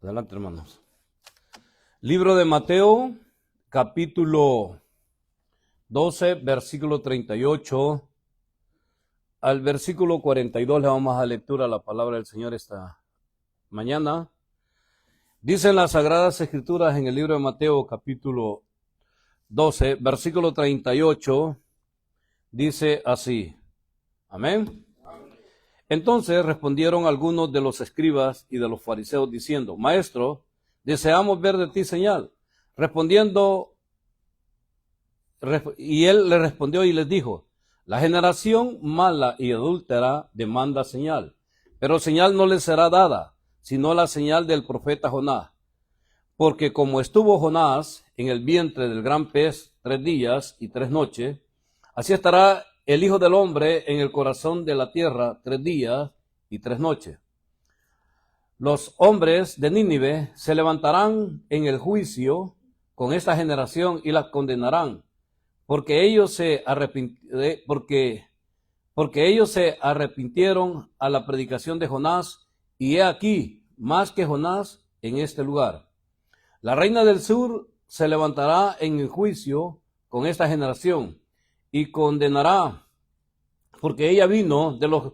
Adelante, hermanos. Libro de Mateo, capítulo 12, versículo 38 al versículo 42. Le vamos a lectura la palabra del Señor esta mañana. Dicen las Sagradas Escrituras en el libro de Mateo, capítulo 12, versículo 38, dice así. Amén. Entonces respondieron algunos de los escribas y de los fariseos diciendo: Maestro, deseamos ver de ti señal. Y él le respondió y les dijo: La generación mala y adúltera demanda señal, pero señal no les será dada, sino la señal del profeta Jonás. Porque como estuvo Jonás en el vientre del gran pez 3 días y 3 noches, así estará el Hijo del Hombre en el corazón de la tierra 3 días y 3 noches. Los hombres de Nínive se levantarán en el juicio con esta generación y la condenarán, porque ellos se arrepintieron a la predicación de Jonás, y he aquí más que Jonás en este lugar. La reina del sur se levantará en el juicio con esta generación y condenará, porque ella vino de los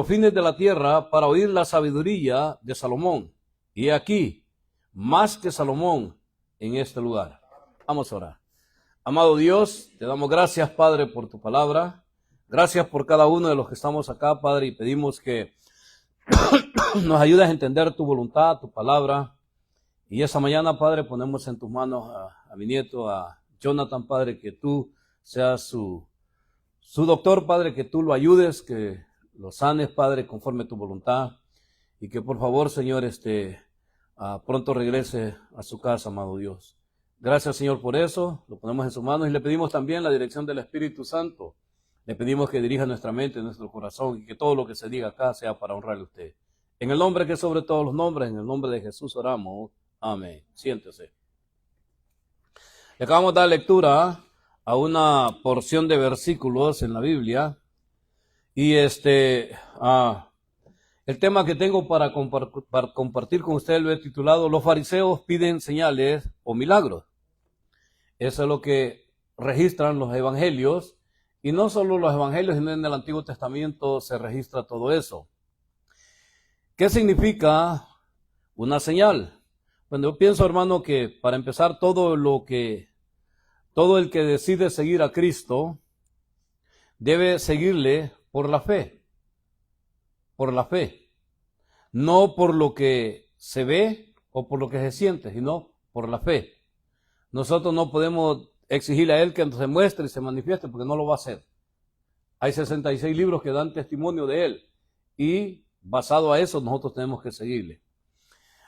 fines de la tierra para oír la sabiduría de Salomón. Y aquí, más que Salomón en este lugar. Vamos a orar. Amado Dios, te damos gracias, Padre, por tu palabra. Gracias por cada uno de los que estamos acá, Padre, y pedimos que nos ayudes a entender tu voluntad, tu palabra. Y esa mañana, Padre, ponemos en tus manos a mi nieto, a Jonathan, Padre, que tú seas su doctor, Padre, que tú lo ayudes, que lo sanes, Padre, conforme a tu voluntad, y que por favor, Señor, pronto regrese a su casa, amado Dios. Gracias, Señor, por eso, lo ponemos en sus manos y le pedimos también la dirección del Espíritu Santo. Le pedimos que dirija nuestra mente, nuestro corazón, y que todo lo que se diga acá sea para honrarle a usted. En el nombre que es sobre todos los nombres, en el nombre de Jesús oramos. Amén. Siéntese. Le acabamos de dar lectura a una porción de versículos en la Biblia, y el tema que tengo para compartir con ustedes lo he titulado: Los fariseos piden señales o milagros. Eso es lo que registran los evangelios, y no solo los evangelios, sino en el Antiguo Testamento se registra todo eso. ¿Qué significa una señal? Bueno, yo pienso, hermano, que para empezar, todo el que decide seguir a Cristo debe seguirle por la fe, no por lo que se ve o por lo que se siente, sino por la fe. Nosotros no podemos exigirle a Él que se muestre y se manifieste, porque no lo va a hacer. Hay 66 libros que dan testimonio de Él, y basado a eso nosotros tenemos que seguirle.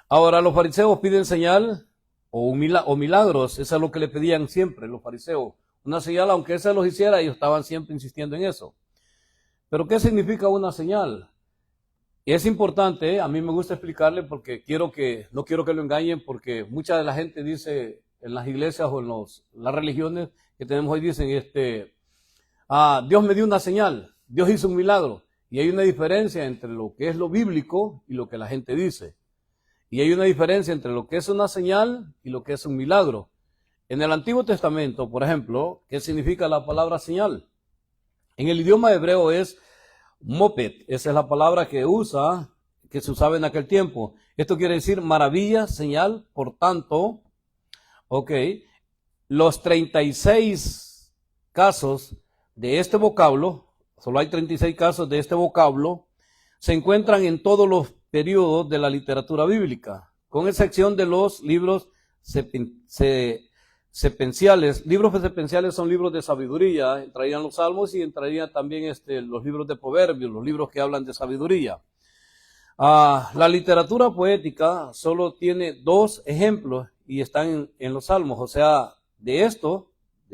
Ahora, los fariseos piden señal o milagros. Eso es lo que le pedían siempre los fariseos. Una señal, aunque ese los hiciera, ellos estaban siempre insistiendo en eso. Pero ¿qué significa una señal? Y es importante, a mí me gusta explicarle, porque no quiero que lo engañen, porque mucha de la gente dice en las iglesias o en las religiones que tenemos hoy, dicen, Dios me dio una señal, Dios hizo un milagro. Y hay una diferencia entre lo que es lo bíblico y lo que la gente dice. Y hay una diferencia entre lo que es una señal y lo que es un milagro. En el Antiguo Testamento, por ejemplo, ¿qué significa la palabra señal? En el idioma hebreo es moped. Esa es la palabra que se usaba en aquel tiempo. Esto quiere decir maravilla, señal. Por tanto, los 36 casos de este vocablo, solo hay 36 casos de este vocablo, se encuentran en todos los periodos de la literatura bíblica, con excepción de los libros sepenciales. Libros sepenciales son libros de sabiduría, entrarían los salmos y entrarían también los libros de proverbios, los libros que hablan de sabiduría. La literatura poética solo tiene 2 ejemplos y están en los salmos. O sea, de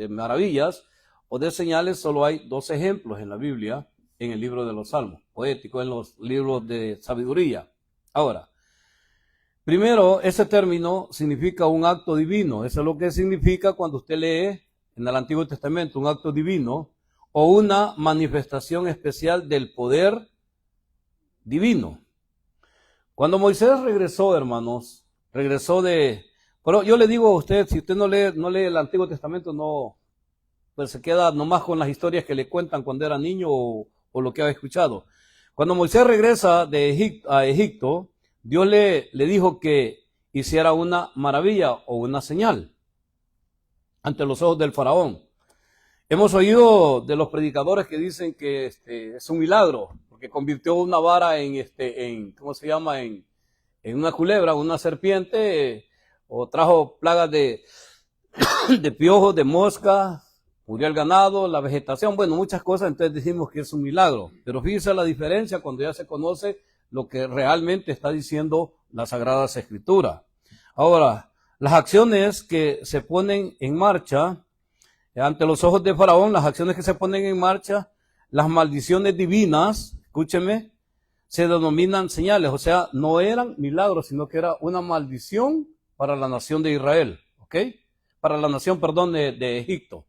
maravillas o de señales, solo hay 2 ejemplos en la Biblia, en el libro de los salmos, poético, en los libros de sabiduría. Ahora, primero, ese término significa un acto divino. Eso es lo que significa cuando usted lee en el Antiguo Testamento un acto divino o una manifestación especial del poder divino. Cuando Moisés regresó, hermanos, regresó de... Pero yo le digo a usted, si usted no lee el Antiguo Testamento, no, pues se queda nomás con las historias que le cuentan cuando era niño o lo que ha escuchado. Cuando Moisés regresa a Egipto, Dios le dijo que hiciera una maravilla o una señal ante los ojos del faraón. Hemos oído de los predicadores que dicen que es un milagro, porque convirtió una vara ¿cómo se llama? En una culebra, una serpiente, o trajo plagas de piojos, de mosca, murió el ganado, la vegetación, bueno, muchas cosas, entonces decimos que es un milagro. Pero fíjese la diferencia cuando ya se conoce lo que realmente está diciendo las Sagradas Escrituras. Ahora, las acciones que se ponen en marcha ante los ojos de Faraón, las acciones que se ponen en marcha, las maldiciones divinas, escúcheme, se denominan señales, o sea, no eran milagros, sino que era una maldición para la nación de Israel, ¿ok? Para la nación, perdón, de Egipto.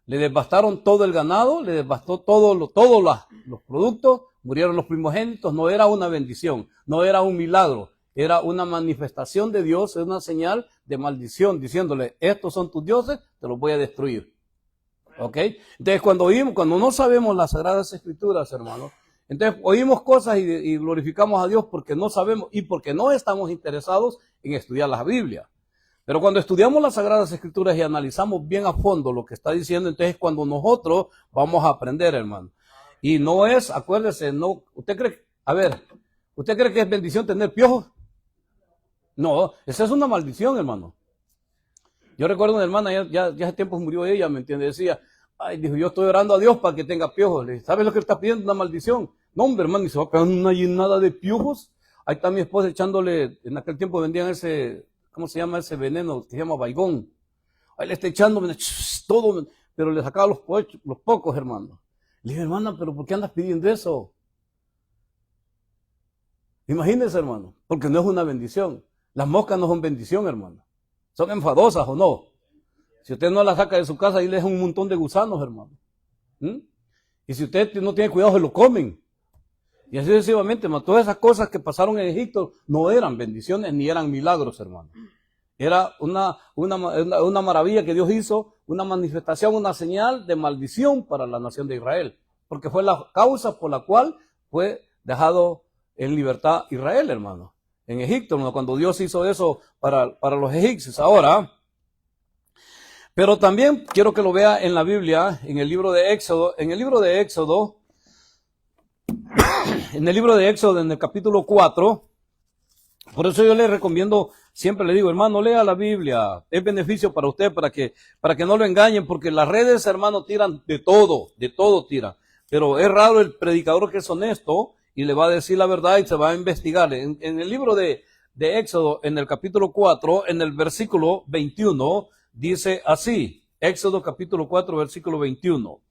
Le devastaron todo el ganado, le devastó todos los productos, murieron los primogénitos, no era una bendición, no era un milagro, era una manifestación de Dios, es una señal de maldición, diciéndole, estos son tus dioses, te los voy a destruir. ¿Ok? Entonces, cuando no sabemos las Sagradas Escrituras, hermanos, entonces oímos cosas y glorificamos a Dios porque no sabemos y porque no estamos interesados en estudiar la Biblia. Pero cuando estudiamos las Sagradas Escrituras y analizamos bien a fondo lo que está diciendo, entonces cuando nosotros vamos a aprender, hermano. Y no es, acuérdese, no, ¿usted cree que es bendición tener piojos? No, esa es una maldición, hermano. Yo recuerdo una hermana, ya hace tiempo murió ella, ¿me entiende? Decía, ay, dijo, yo estoy orando a Dios para que tenga piojos. Le dije, ¿sabes lo que está pidiendo? Una maldición. No, hombre, hermano, y se va a pegar una llenada de piojos. Ahí está mi esposa echándole, en aquel tiempo vendían ¿cómo se llama ese veneno? Que se llama baigón. Ahí le está echando todo, pero le sacaba los pocos, hermano. Le dije, hermana, ¿pero por qué andas pidiendo eso? Imagínese, hermano, porque no es una bendición. Las moscas no son bendición, hermano. Son enfadosas o no. Si usted no las saca de su casa, ahí le dejan un montón de gusanos, hermano. Y si usted no tiene cuidado, se lo comen. Y así sucesivamente, hermano. Todas esas cosas que pasaron en Egipto no eran bendiciones ni eran milagros, hermano. Era una maravilla que Dios hizo, una manifestación, una señal de maldición para la nación de Israel. Porque fue la causa por la cual fue dejado en libertad Israel, hermano. En Egipto, hermano, cuando Dios hizo eso para los egipcios. Ahora, pero también quiero que lo vea en la Biblia, en el libro de Éxodo. En el libro de Éxodo, en el capítulo 4, por eso yo le recomiendo, siempre le digo, hermano, lea la Biblia, es beneficio para usted, para que no lo engañen, porque las redes, hermano, tiran de todo tiran. Pero es raro el predicador que es honesto y le va a decir la verdad y se va a investigar. En el libro de Éxodo, en el capítulo 4, en el versículo 21, dice así, Éxodo capítulo 4, versículo 21.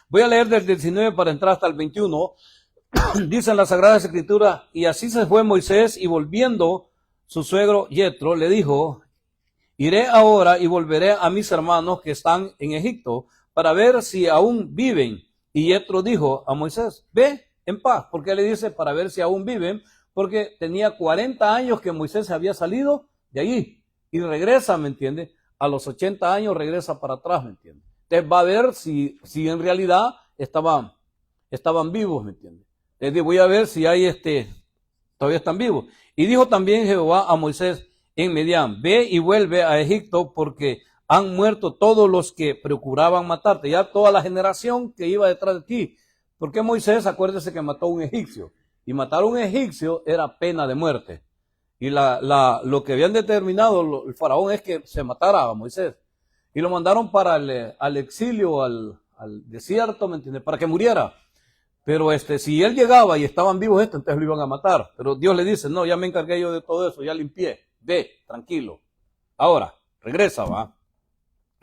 Voy a leer del 19 para entrar hasta el 21. Dice en la Sagrada Escritura, y así se fue Moisés, y volviendo su suegro Yetro le dijo, iré ahora y volveré a mis hermanos que están en Egipto para ver si aún viven. Y Yetro dijo a Moisés, ve en paz. ¿Por qué le dice para ver si aún viven? Porque tenía 40 años que Moisés había salido de allí y regresa, ¿me entiende? A los 80 años regresa para atrás, ¿me entiende? Entonces va a ver si en realidad estaban vivos, ¿me entiende? Entonces voy a ver si hay todavía están vivos. Y dijo también Jehová a Moisés en Midian, ve y vuelve a Egipto porque han muerto todos los que procuraban matarte, ya toda la generación que iba detrás de ti. Porque Moisés, acuérdese que mató a un egipcio, y matar a un egipcio era pena de muerte. Y lo que habían determinado el faraón es que se matara a Moisés. Y lo mandaron para al exilio, al desierto, ¿me entiendes? Para que muriera. Pero si él llegaba y estaban vivos entonces lo iban a matar. Pero Dios le dice, no, ya me encargué yo de todo eso, ya limpié. Ve, tranquilo. Ahora, regresa, va.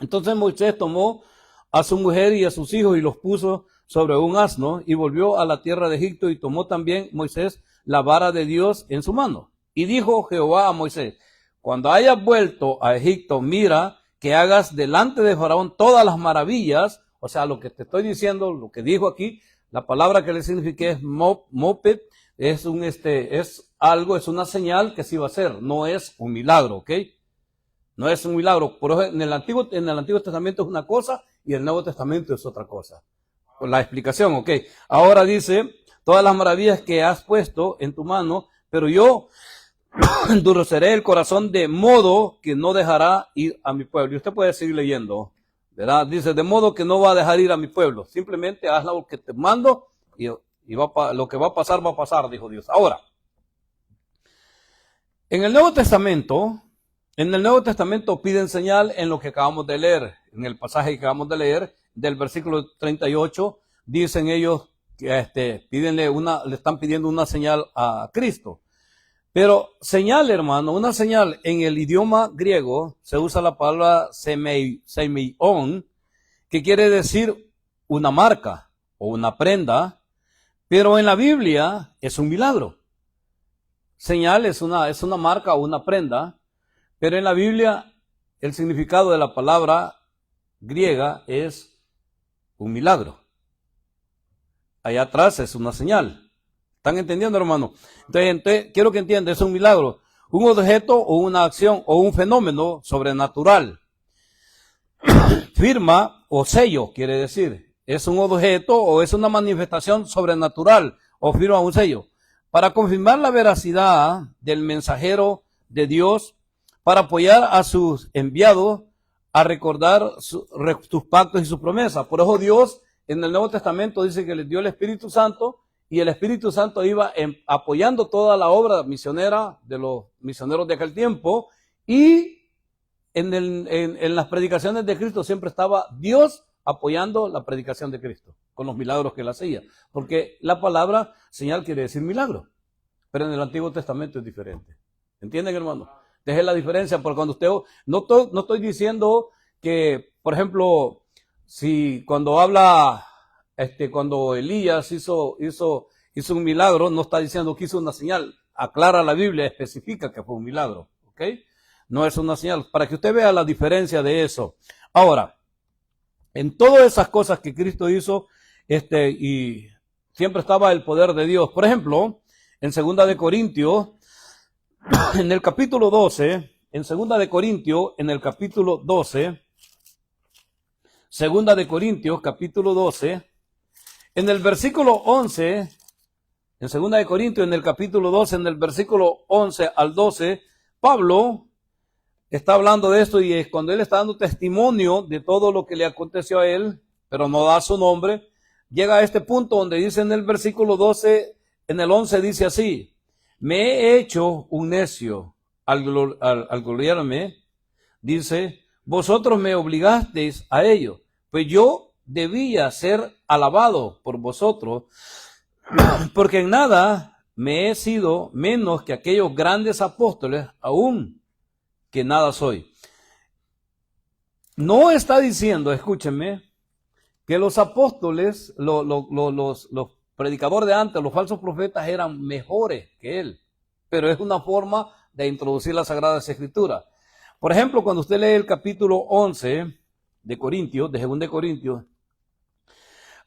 Entonces Moisés tomó a su mujer y a sus hijos y los puso sobre un asno y volvió a la tierra de Egipto y tomó también Moisés la vara de Dios en su mano. Y dijo Jehová a Moisés, cuando hayas vuelto a Egipto, mira que hagas delante de Faraón todas las maravillas, o sea, lo que te estoy diciendo, lo que dijo aquí, la palabra que le significa es moped, es algo, es una señal que sí va a ser, no es un milagro, ¿ok? No es un milagro. Por eso en el Antiguo Testamento es una cosa y el Nuevo Testamento es otra cosa. La explicación, ¿ok? Ahora dice, todas las maravillas que has puesto en tu mano, pero yo endureceré el corazón de modo que no dejará ir a mi pueblo. Y usted puede seguir leyendo, ¿verdad? Dice, de modo que no va a dejar ir a mi pueblo. Simplemente haz lo que te mando y lo que va a pasar, dijo Dios. Ahora, en el Nuevo Testamento piden señal en lo que acabamos de leer. En el pasaje que acabamos de leer, del versículo 38, dicen ellos que le están pidiendo una señal a Cristo. Pero señal, hermano, una señal en el idioma griego se usa la palabra semeion, que quiere decir una marca o una prenda, pero en la Biblia es un milagro. Señal es una marca o una prenda, pero en la Biblia el significado de la palabra griega es un milagro. Allá atrás es una señal. ¿Están entendiendo, hermano? Entonces, quiero que entiendan, es un milagro. Un objeto o una acción o un fenómeno sobrenatural. Firma o sello, quiere decir. Es un objeto o es una manifestación sobrenatural o firma un sello. Para confirmar la veracidad del mensajero de Dios, para apoyar a sus enviados a recordar sus pactos y sus promesas. Por eso Dios en el Nuevo Testamento dice que les dio el Espíritu Santo, y el Espíritu Santo iba apoyando toda la obra misionera de los misioneros de aquel tiempo, y en las predicaciones de Cristo siempre estaba Dios apoyando la predicación de Cristo, con los milagros que él hacía. Porque la palabra señal quiere decir milagro, pero en el Antiguo Testamento es diferente. ¿Entienden, hermano? Deje la diferencia, porque cuando usted, no estoy diciendo que, por ejemplo, cuando habla, cuando Elías hizo un milagro, no está diciendo que hizo una señal. Aclara la Biblia, especifica que fue un milagro, ¿ok? No es una señal, para que usted vea la diferencia de eso. Ahora, en todas esas cosas que Cristo hizo, y siempre estaba el poder de Dios. Por ejemplo, en 2 de Corintios, en el capítulo 12, en 2 de Corintios, en el capítulo 12, 2 de Corintios, capítulo 12, en el versículo 11, en 2 de Corintios, en el capítulo 12, en el versículo 11 al 12, Pablo está hablando de esto, y es cuando él está dando testimonio de todo lo que le aconteció a él, pero no da su nombre, llega a este punto donde dice en el versículo 12, en el 11 dice así: me he hecho un necio al gloriarme, dice, vosotros me obligasteis a ello, pues yo debía ser alabado por vosotros, porque en nada me he sido menos que aquellos grandes apóstoles, aún que nada soy. No está diciendo, escúchenme, que los apóstoles, los predicadores de antes, los falsos profetas eran mejores que él, pero es una forma de introducir las Sagradas Escrituras. Por ejemplo, cuando usted lee el capítulo 11 de Corintios, de 2 de Corintios,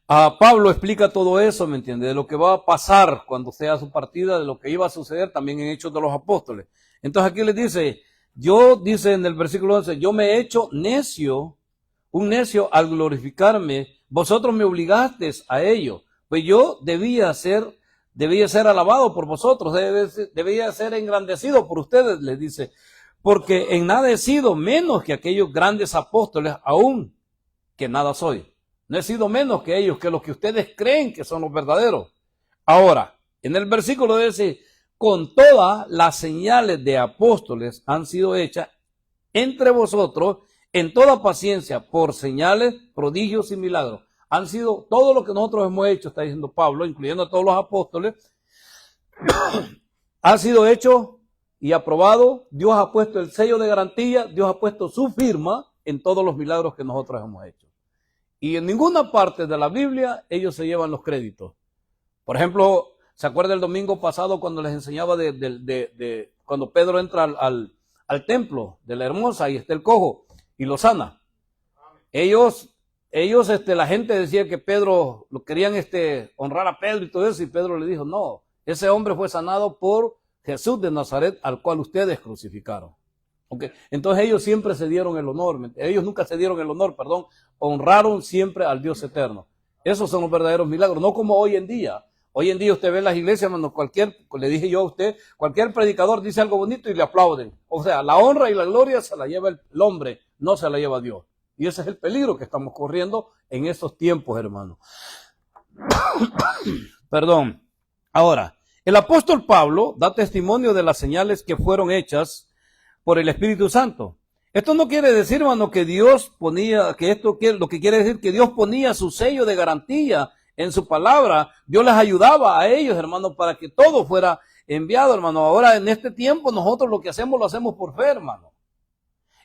Pablo explica todo eso, ¿me entiende? De lo que va a pasar cuando sea su partida, de lo que iba a suceder también en Hechos de los Apóstoles. Entonces aquí les dice, dice en el versículo 11, yo me he hecho necio, un necio al glorificarme, vosotros me obligasteis a ello, pues yo debía ser alabado por vosotros, debía ser engrandecido por ustedes, les dice, porque en nada he sido menos que aquellos grandes apóstoles, aún que nada soy. No he sido menos que ellos, que los que ustedes creen que son los verdaderos. Ahora, en el versículo dice, con todas las señales de apóstoles han sido hechas entre vosotros en toda paciencia por señales, prodigios y milagros. Han sido todo lo que nosotros hemos hecho, está diciendo Pablo, incluyendo a todos los apóstoles, ha sido hecho y aprobado. Dios ha puesto el sello de garantía, Dios ha puesto su firma en todos los milagros que nosotros hemos hecho. Y en ninguna parte de la Biblia ellos se llevan los créditos. Por ejemplo, ¿se acuerda el domingo pasado cuando les enseñaba cuando Pedro entra al templo de la Hermosa y está el cojo y lo sana? Ellos, la gente decía que Pedro, lo querían honrar a Pedro y todo eso, y Pedro le dijo, no, ese hombre fue sanado por Jesús de Nazaret, al cual ustedes crucificaron. Okay. Entonces ellos siempre se dieron el honor, ellos nunca se dieron el honor, perdón, honraron siempre al Dios eterno. Esos son los verdaderos milagros, no como hoy en día. Hoy en día usted ve en las iglesias, hermano, le dije yo a usted, cualquier predicador dice algo bonito y le aplauden. O sea, la honra y la gloria se la lleva el hombre, no se la lleva Dios. Y ese es el peligro que estamos corriendo en estos tiempos, hermano. Perdón. Ahora, el apóstol Pablo da testimonio de las señales que fueron hechas por el Espíritu Santo. Esto no quiere decir, hermano, que Dios ponía, lo que quiere decir que Dios ponía su sello de garantía en su palabra. Dios les ayudaba a ellos, hermano, para que todo fuera enviado, hermano. Ahora, en este tiempo, nosotros lo que hacemos, lo hacemos por fe, hermano.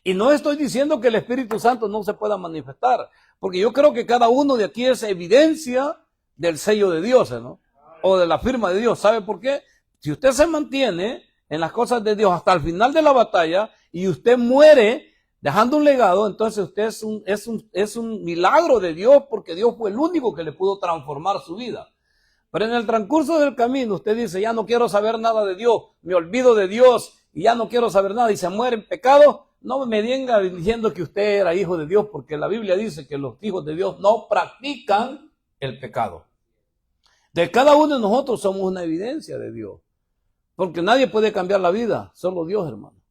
Y no estoy diciendo que el Espíritu Santo no se pueda manifestar, porque yo creo que cada uno de aquí es evidencia del sello de Dios, ¿no? O de la firma de Dios. ¿Sabe por qué? Si usted se mantiene en las cosas de Dios hasta el final de la batalla y usted muere dejando un legado, entonces usted es un milagro de Dios, porque Dios fue el único que le pudo transformar su vida. Pero en el transcurso del camino usted dice, ya no quiero saber nada de Dios, me olvido de Dios y ya no quiero saber nada, y se muere en pecado. No me venga diciendo que usted era hijo de Dios, porque la Biblia dice que los hijos de Dios no practican el pecado. De cada uno de nosotros somos una evidencia de Dios, porque nadie puede cambiar la vida, solo Dios, hermano.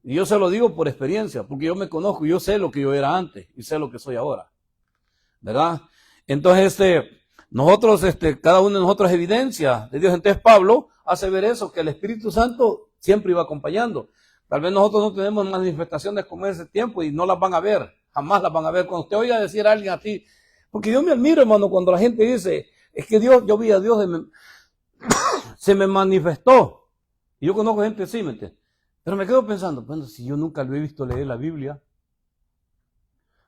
Y yo se lo digo por experiencia, porque yo me conozco, yo sé lo que yo era antes y sé lo que soy ahora, ¿verdad? Entonces, nosotros, cada uno de nosotros es evidencia de Dios. Entonces Pablo hace ver eso, que el Espíritu Santo siempre iba acompañando. Tal vez nosotros no tenemos manifestaciones como ese tiempo y no las van a ver, jamás las van a ver. Cuando usted oiga decir a alguien así, porque yo me admiro, hermano, cuando la gente dice, es que Dios, yo vi a Dios, se me manifestó. Y yo conozco gente así, ¿me entiendes? Pero me quedo pensando, bueno, si yo nunca lo he visto leer la Biblia,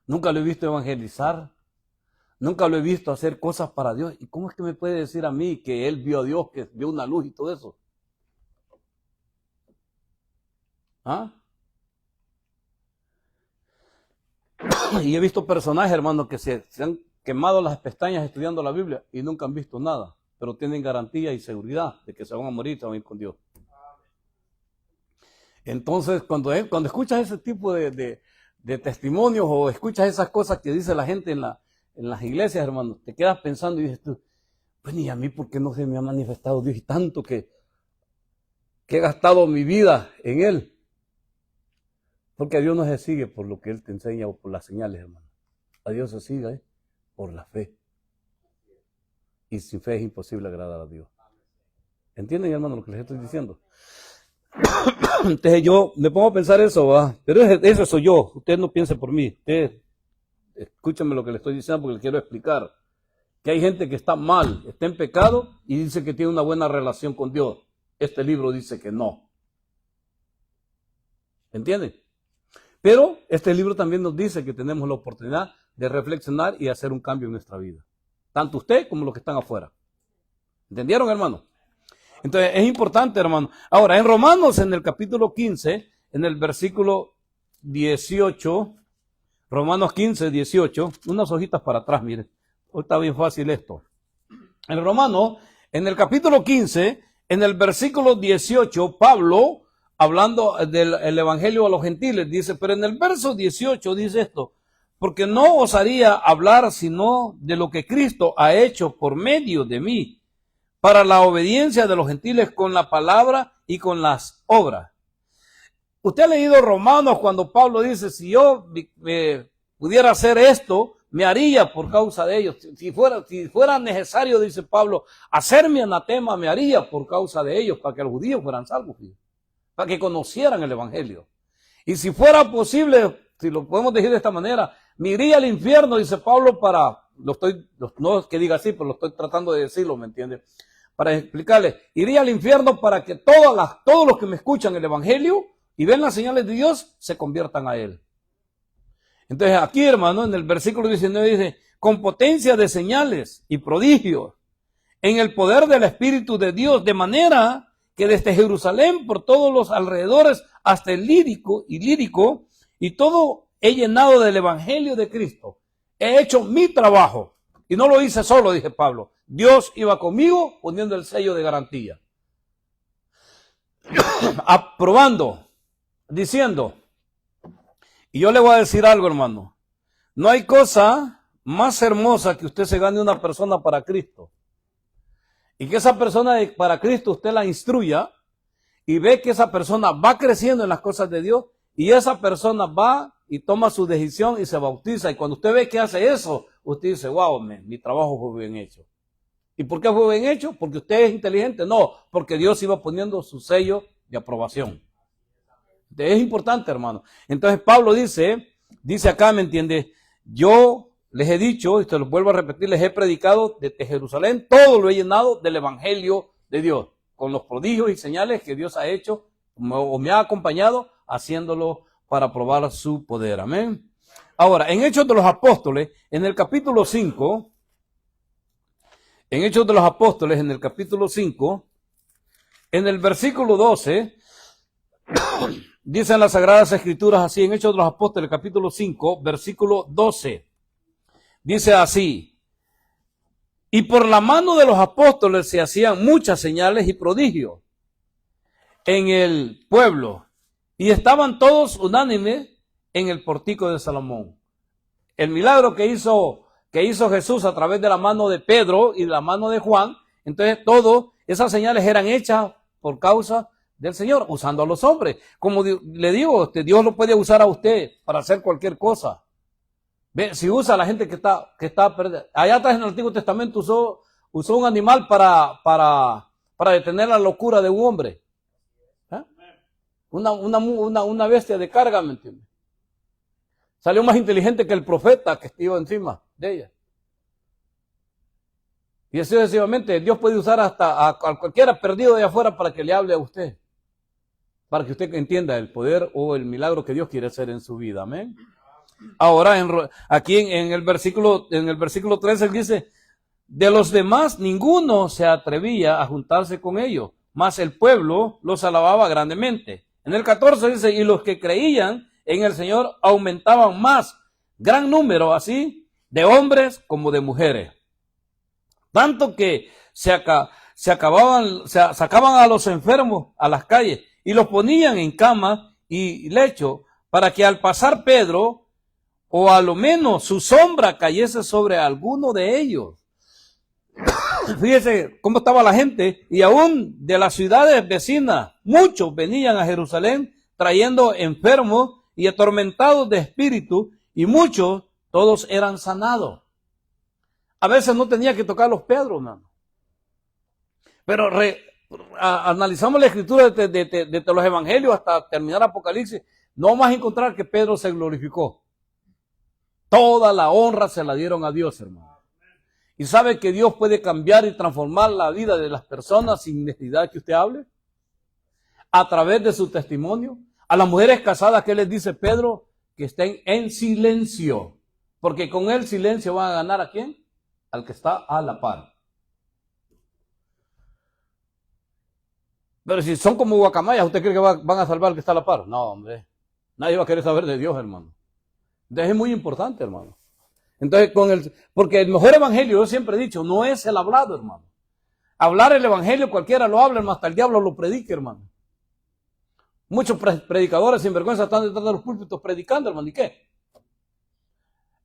nunca lo he visto evangelizar, nunca lo he visto hacer cosas para Dios, ¿y cómo es que me puede decir a mí que él vio a Dios, que vio una luz y todo eso? ¿Ah? Y he visto personajes, hermano, que se han quemado las pestañas estudiando la Biblia y nunca han visto nada, pero tienen garantía y seguridad de que se van a morir, se van a ir con Dios. Entonces, cuando escuchas ese tipo de testimonios o escuchas esas cosas que dice la gente en las iglesias, hermano, te quedas pensando y dices tú, pues ni a mí, ¿por qué no se me ha manifestado Dios? Y tanto que he gastado mi vida en Él. Porque a Dios no se sigue por lo que Él te enseña o por las señales, hermano. A Dios se sigue por la fe. Y sin fe es imposible agradar a Dios. ¿Entienden, hermano, lo que les estoy diciendo? Entonces yo me pongo a pensar eso, ¿va? Pero eso soy yo. Usted no piense por mí. Usted, escúchame lo que le estoy diciendo porque le quiero explicar. Que hay gente que está mal, está en pecado y dice que tiene una buena relación con Dios. Este libro dice que no. ¿Entienden? Pero este libro también nos dice que tenemos la oportunidad de reflexionar y hacer un cambio en nuestra vida. Tanto usted como los que están afuera. ¿Entendieron, hermano? Entonces es importante, hermano. Ahora, en Romanos, en el capítulo 15, en el versículo 18, Romanos 15, 18, unas hojitas para atrás, miren. Hoy está bien fácil esto. En Romanos, en el capítulo 15, en el versículo 18, Pablo, hablando del evangelio a los gentiles, dice, pero en el verso 18 dice esto, porque no osaría hablar sino de lo que Cristo ha hecho por medio de mí, para la obediencia de los gentiles con la palabra y con las obras. Usted ha leído Romanos cuando Pablo dice, si yo pudiera hacer esto, me haría por causa de ellos. Si fuera necesario, dice Pablo, hacerme anatema, me haría por causa de ellos, para que los judíos fueran salvos, para que conocieran el evangelio. Y si fuera posible, si lo podemos decir de esta manera, me iría al infierno, dice Pablo, no es que diga así, pero lo estoy tratando de decirlo, ¿me entiende? Para explicarles, iría al infierno para que todos los que me escuchan el evangelio y ven las señales de Dios se conviertan a Él. Entonces aquí, hermano, en el versículo 19 dice, con potencia de señales y prodigios, en el poder del Espíritu de Dios, de manera que desde Jerusalén por todos los alrededores hasta el lírico, y todo he llenado del evangelio de Cristo. He hecho mi trabajo y no lo hice solo, dice Pablo. Dios iba conmigo poniendo el sello de garantía. aprobando, diciendo, y yo le voy a decir algo, hermano, no hay cosa más hermosa que usted se gane una persona para Cristo. Y que esa persona para Cristo usted la instruya y ve que esa persona va creciendo en las cosas de Dios y esa persona va y toma su decisión y se bautiza. Y cuando usted ve que hace eso, usted dice, wow, mi trabajo fue bien hecho. ¿Y por qué fue bien hecho? ¿Porque usted es inteligente? No, porque Dios iba poniendo su sello de aprobación. Es importante, hermano. Entonces Pablo dice acá, ¿me entiende? Yo les he dicho, y te lo vuelvo a repetir, les he predicado desde Jerusalén, todo lo he llenado del evangelio de Dios, con los prodigios y señales que Dios ha hecho, o me ha acompañado, haciéndolo para probar su poder. Amén. Ahora, en Hechos de los Apóstoles, en el capítulo 5, en Hechos de los Apóstoles, en el capítulo 5, en el versículo 12, dicen las Sagradas Escrituras así, en Hechos de los Apóstoles, capítulo 5, versículo 12. Dice así, y por la mano de los apóstoles se hacían muchas señales y prodigios en el pueblo, y estaban todos unánimes en el portico de Salomón. El milagro que hizo Jesús a través de la mano de Pedro y de la mano de Juan, entonces todas esas señales eran hechas por causa del Señor, usando a los hombres. Como le digo, Dios lo puede usar a usted para hacer cualquier cosa. Ve, si usa a la gente que está perdida. Allá atrás en el Antiguo Testamento usó un animal para detener la locura de un hombre. ¿Eh? Una bestia de carga, ¿me entiendes? Salió más inteligente que el profeta que iba encima de ella. Y así sucesivamente, Dios puede usar hasta a cualquiera perdido de afuera para que le hable a usted. Para que usted entienda el poder o el milagro que Dios quiere hacer en su vida. Amén. Ahora, aquí en el versículo 13 él dice, de los demás ninguno se atrevía a juntarse con ellos, mas el pueblo los alababa grandemente. En el 14 dice, y los que creían en el Señor aumentaban más, gran número así, de hombres como de mujeres. Tanto que sacaban a los enfermos a las calles y los ponían en cama y lecho para que al pasar Pedro, o a lo menos su sombra cayese sobre alguno de ellos. Fíjese cómo estaba la gente, y aún de las ciudades vecinas, muchos venían a Jerusalén trayendo enfermos y atormentados de espíritu, y muchos, todos eran sanados. A veces no tenía que tocar los Pedros, hermano. Pero analizamos la escritura de los evangelios hasta terminar Apocalipsis, no vamos a encontrar que Pedro se glorificó. Toda la honra se la dieron a Dios, hermano. ¿Y sabe que Dios puede cambiar y transformar la vida de las personas sin necesidad que usted hable? A través de su testimonio. A las mujeres casadas, ¿qué les dice Pedro? Que estén en silencio. Porque con el silencio van a ganar ¿a quién? Al que está a la par. Pero si son como guacamayas, ¿usted cree que van a salvar al que está a la par? No, hombre. Nadie va a querer saber de Dios, hermano. Entonces es muy importante, hermano. Entonces, porque el mejor evangelio, yo siempre he dicho, no es el hablado, hermano. Hablar el evangelio cualquiera lo habla, hermano, hasta el diablo lo predica, hermano. Muchos predicadores sin vergüenza están detrás de los púlpitos predicando, hermano. ¿Y qué?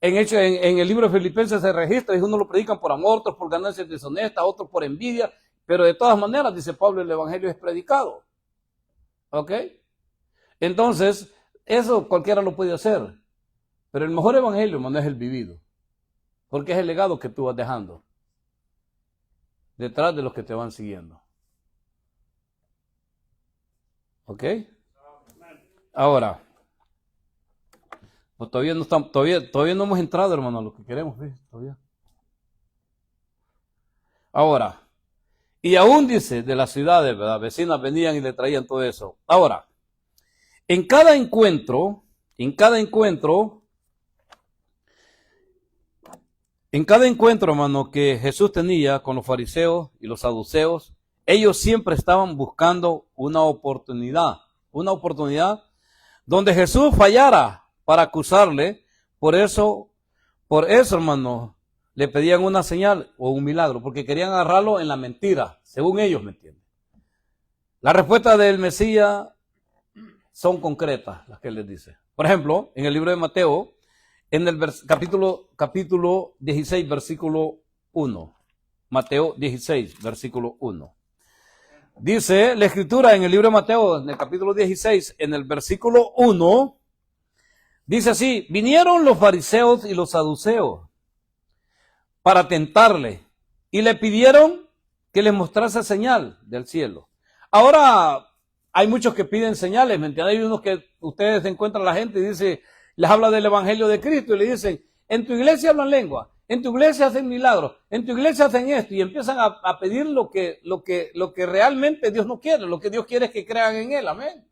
En el libro de Filipenses se registra, y unos lo predican por amor, otros por ganancias deshonestas, otros por envidia, pero de todas maneras, dice Pablo, el evangelio es predicado. ¿Ok? Entonces, eso cualquiera lo puede hacer. Pero el mejor evangelio, hermano, es el vivido. Porque es el legado que tú vas dejando detrás de los que te van siguiendo. ¿Ok? Ahora, pues todavía no hemos entrado, hermano, a lo que queremos, ¿sí? Todavía. Ahora, y aún dice, de las ciudades, ¿verdad? Vecinas venían y le traían todo eso. Ahora, en cada encuentro, hermano, que Jesús tenía con los fariseos y los saduceos, ellos siempre estaban buscando una oportunidad donde Jesús fallara para acusarle. Por eso, hermano, le pedían una señal o un milagro, porque querían agarrarlo en la mentira, según ellos, ¿me entienden? Las respuestas del Mesías son concretas, las que él les dice. Por ejemplo, en el libro de Mateo, en el capítulo 16, versículo 1. Mateo 16, versículo 1. Dice la escritura en el libro de Mateo, en el capítulo 16, en el versículo 1, dice así: vinieron los fariseos y los saduceos para tentarle y le pidieron que les mostrase señal del cielo. Ahora hay muchos que piden señales, ¿me entienden? Hay unos que ustedes encuentran a la gente y dice, les habla del evangelio de Cristo y le dicen, en tu iglesia hablan lengua, en tu iglesia hacen milagros, en tu iglesia hacen esto, y empiezan a pedir lo que realmente Dios no quiere. Lo que Dios quiere es que crean en Él, amén.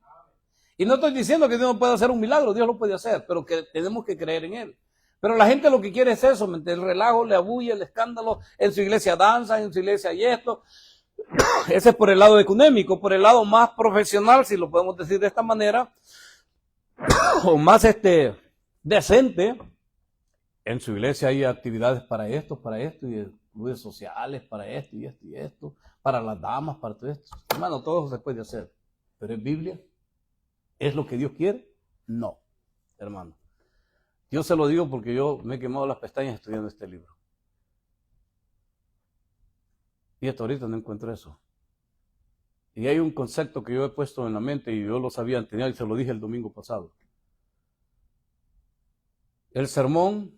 Y no estoy diciendo que Dios no puede hacer un milagro, Dios lo puede hacer, pero que tenemos que creer en Él. Pero la gente lo que quiere es eso, el relajo, la bulla, el escándalo, en su iglesia danza, en su iglesia y esto. Ese es por el lado económico. Por el lado más profesional, si lo podemos decir de esta manera, o más decente, en su iglesia hay actividades para esto, y clubes sociales para esto y esto y esto, para las damas, para todo esto. Hermano, todo eso se puede hacer. Pero ¿es Biblia? ¿Es lo que Dios quiere? No, hermano. Yo se lo digo porque yo me he quemado las pestañas estudiando este libro. Y hasta ahorita no encuentro eso. Y hay un concepto que yo he puesto en la mente y yo lo sabía antes y se lo dije el domingo pasado. El sermón,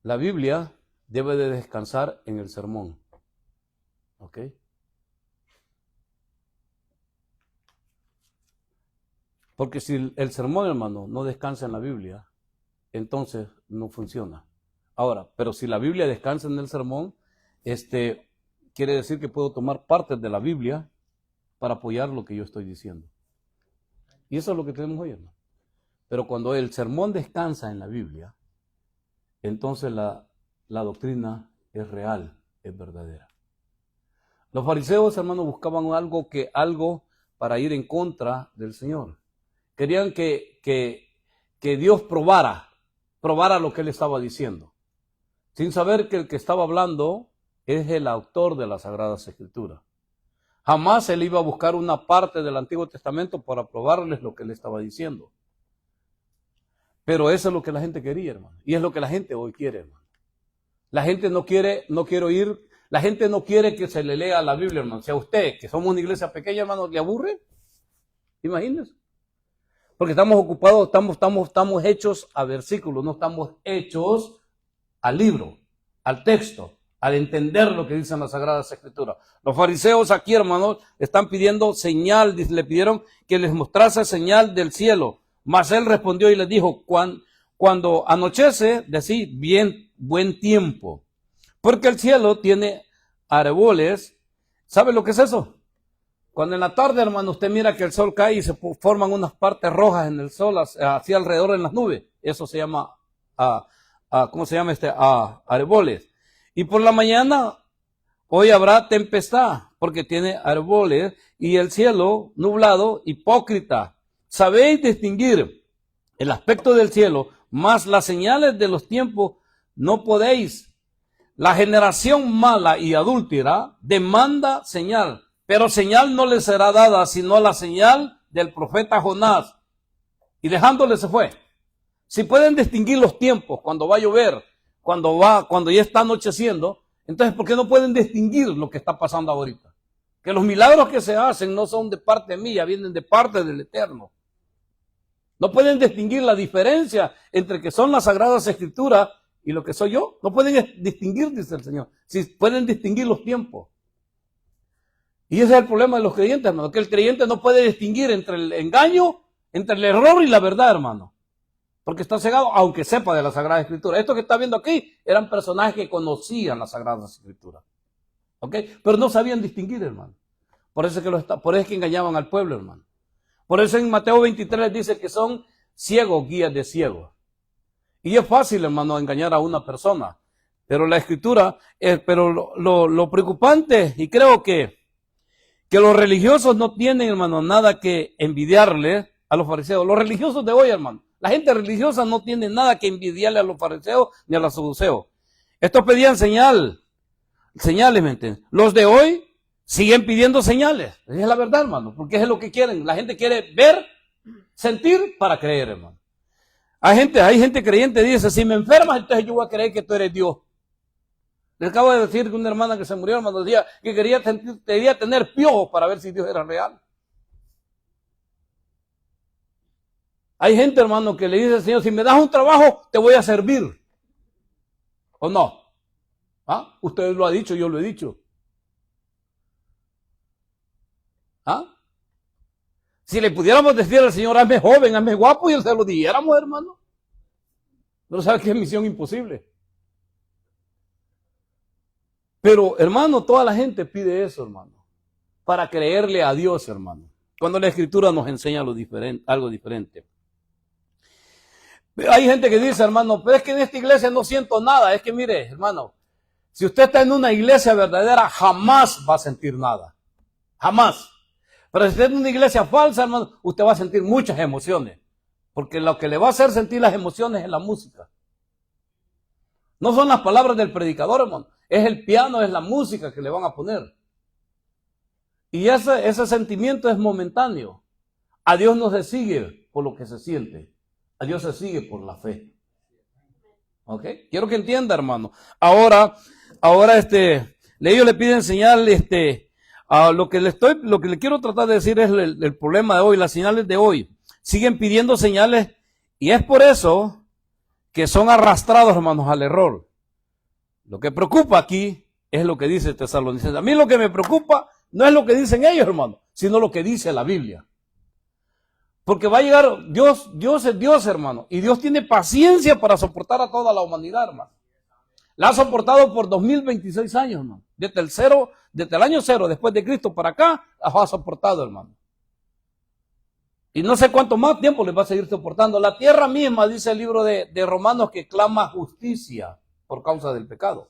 la Biblia debe de descansar en el sermón. ¿Ok? Porque si el sermón, hermano, no descansa en la Biblia, entonces no funciona. Ahora, pero si la Biblia descansa en el sermón, quiere decir que puedo tomar partes de la Biblia para apoyar lo que yo estoy diciendo. Y eso es lo que tenemos hoy, hermano. Pero cuando el sermón descansa en la Biblia, entonces la doctrina es real, es verdadera. Los fariseos, hermano, buscaban algo para ir en contra del Señor. Querían que Dios probara lo que él estaba diciendo, sin saber que el que estaba hablando es el autor de las Sagradas Escrituras. Jamás él iba a buscar una parte del Antiguo Testamento para probarles lo que él estaba diciendo. Pero eso es lo que la gente quería, hermano. Y es lo que la gente hoy quiere, hermano. La gente no quiere oír, la gente no quiere que se le lea la Biblia, hermano. Si a usted, que somos una iglesia pequeña, hermano, le aburre, imagínese. Porque estamos ocupados, estamos hechos a versículos, no estamos hechos al libro, al texto, al entender lo que dicen las Sagradas Escrituras. Los fariseos aquí, hermanos, están pidiendo señal, le pidieron que les mostrase señal del cielo. Mas él respondió y les dijo, cuando anochece, decid bien, buen tiempo, porque el cielo tiene areboles. ¿Sabe lo que es eso? Cuando en la tarde, hermano, usted mira que el sol cae y se forman unas partes rojas en el sol, hacia alrededor en las nubes. Eso se llama, ¿cómo se llama areboles. Y por la mañana, hoy habrá tempestad, porque tiene areboles, y el cielo nublado, hipócrita. Sabéis distinguir el aspecto del cielo, mas las señales de los tiempos no podéis. La generación mala y adúltera demanda señal, pero señal no le será dada, sino la señal del profeta Jonás. Y dejándole se fue. Si pueden distinguir los tiempos, cuando va a llover, cuando ya está anocheciendo, entonces ¿por qué no pueden distinguir lo que está pasando ahorita? Que los milagros que se hacen no son de parte mía, vienen de parte del Eterno. No pueden distinguir la diferencia entre que son las Sagradas Escrituras y lo que soy yo. No pueden distinguir, dice el Señor. Si pueden distinguir los tiempos. Y ese es el problema de los creyentes, hermano, que el creyente no puede distinguir entre el engaño, entre el error y la verdad, hermano. Porque está cegado, aunque sepa de la Sagrada Escritura. Esto que está viendo aquí eran personajes que conocían las Sagradas Escrituras. ¿Ok? Pero no sabían distinguir, hermano. Por eso es que engañaban al pueblo, hermano. Por eso en Mateo 23 les dice que son ciegos, guías de ciegos. Y es fácil, hermano, engañar a una persona. Pero la Escritura, pero lo preocupante, y creo que los religiosos no tienen, hermano, nada que envidiarle a los fariseos. Los religiosos de hoy, hermano, la gente religiosa no tiene nada que envidiarle a los fariseos ni a los saduceos. Estos pedían señales, ¿me entiendes? Los de hoy Siguen pidiendo señales. Es la verdad, hermano, porque es lo que quieren. La gente quiere ver, sentir para creer, hermano. Hay gente creyente que dice, si me enfermas, entonces yo voy a creer que tú eres Dios. Les acabo de decir que una hermana que se murió, hermano, decía que quería tener piojos para ver si Dios era real. Hay gente, hermano, que le dice al Señor, si me das un trabajo, te voy a servir. ¿O no? ¿Ah? Usted lo ha dicho, yo lo he dicho. ¿Ah? Si le pudiéramos decir al Señor, hazme joven, hazme guapo, y él se lo dijéramos, hermano. No sabe que es misión imposible. Pero, hermano, toda la gente pide eso, hermano, para creerle a Dios, hermano. Cuando la Escritura nos enseña algo diferente. Hay gente que dice, hermano, pero es que en esta iglesia no siento nada. Es que mire, hermano, si usted está en una iglesia verdadera, jamás va a sentir nada. Jamás. Pero si usted está en una iglesia falsa, hermano, usted va a sentir muchas emociones. Porque lo que le va a hacer sentir las emociones es la música. No son las palabras del predicador, hermano. Es el piano, es la música que le van a poner. Y ese sentimiento es momentáneo. A Dios no se sigue por lo que se siente. A Dios se sigue por la fe. ¿Ok? Quiero que entienda, hermano. Ahora, ellos le piden señal, lo que le quiero tratar de decir es el problema de hoy, las señales de hoy. Siguen pidiendo señales y es por eso que son arrastrados, hermanos, al error. Lo que preocupa aquí es lo que dice Tesalonicenses. A mí lo que me preocupa no es lo que dicen ellos, hermano, sino lo que dice la Biblia. Porque va a llegar, Dios es Dios, hermano, y Dios tiene paciencia para soportar a toda la humanidad, hermano. La ha soportado por 2026 años, hermano. Desde el año 0, después de Cristo para acá, la ha soportado, hermano. Y no sé cuánto más tiempo les va a seguir soportando. La tierra misma, dice el libro de Romanos, que clama justicia por causa del pecado.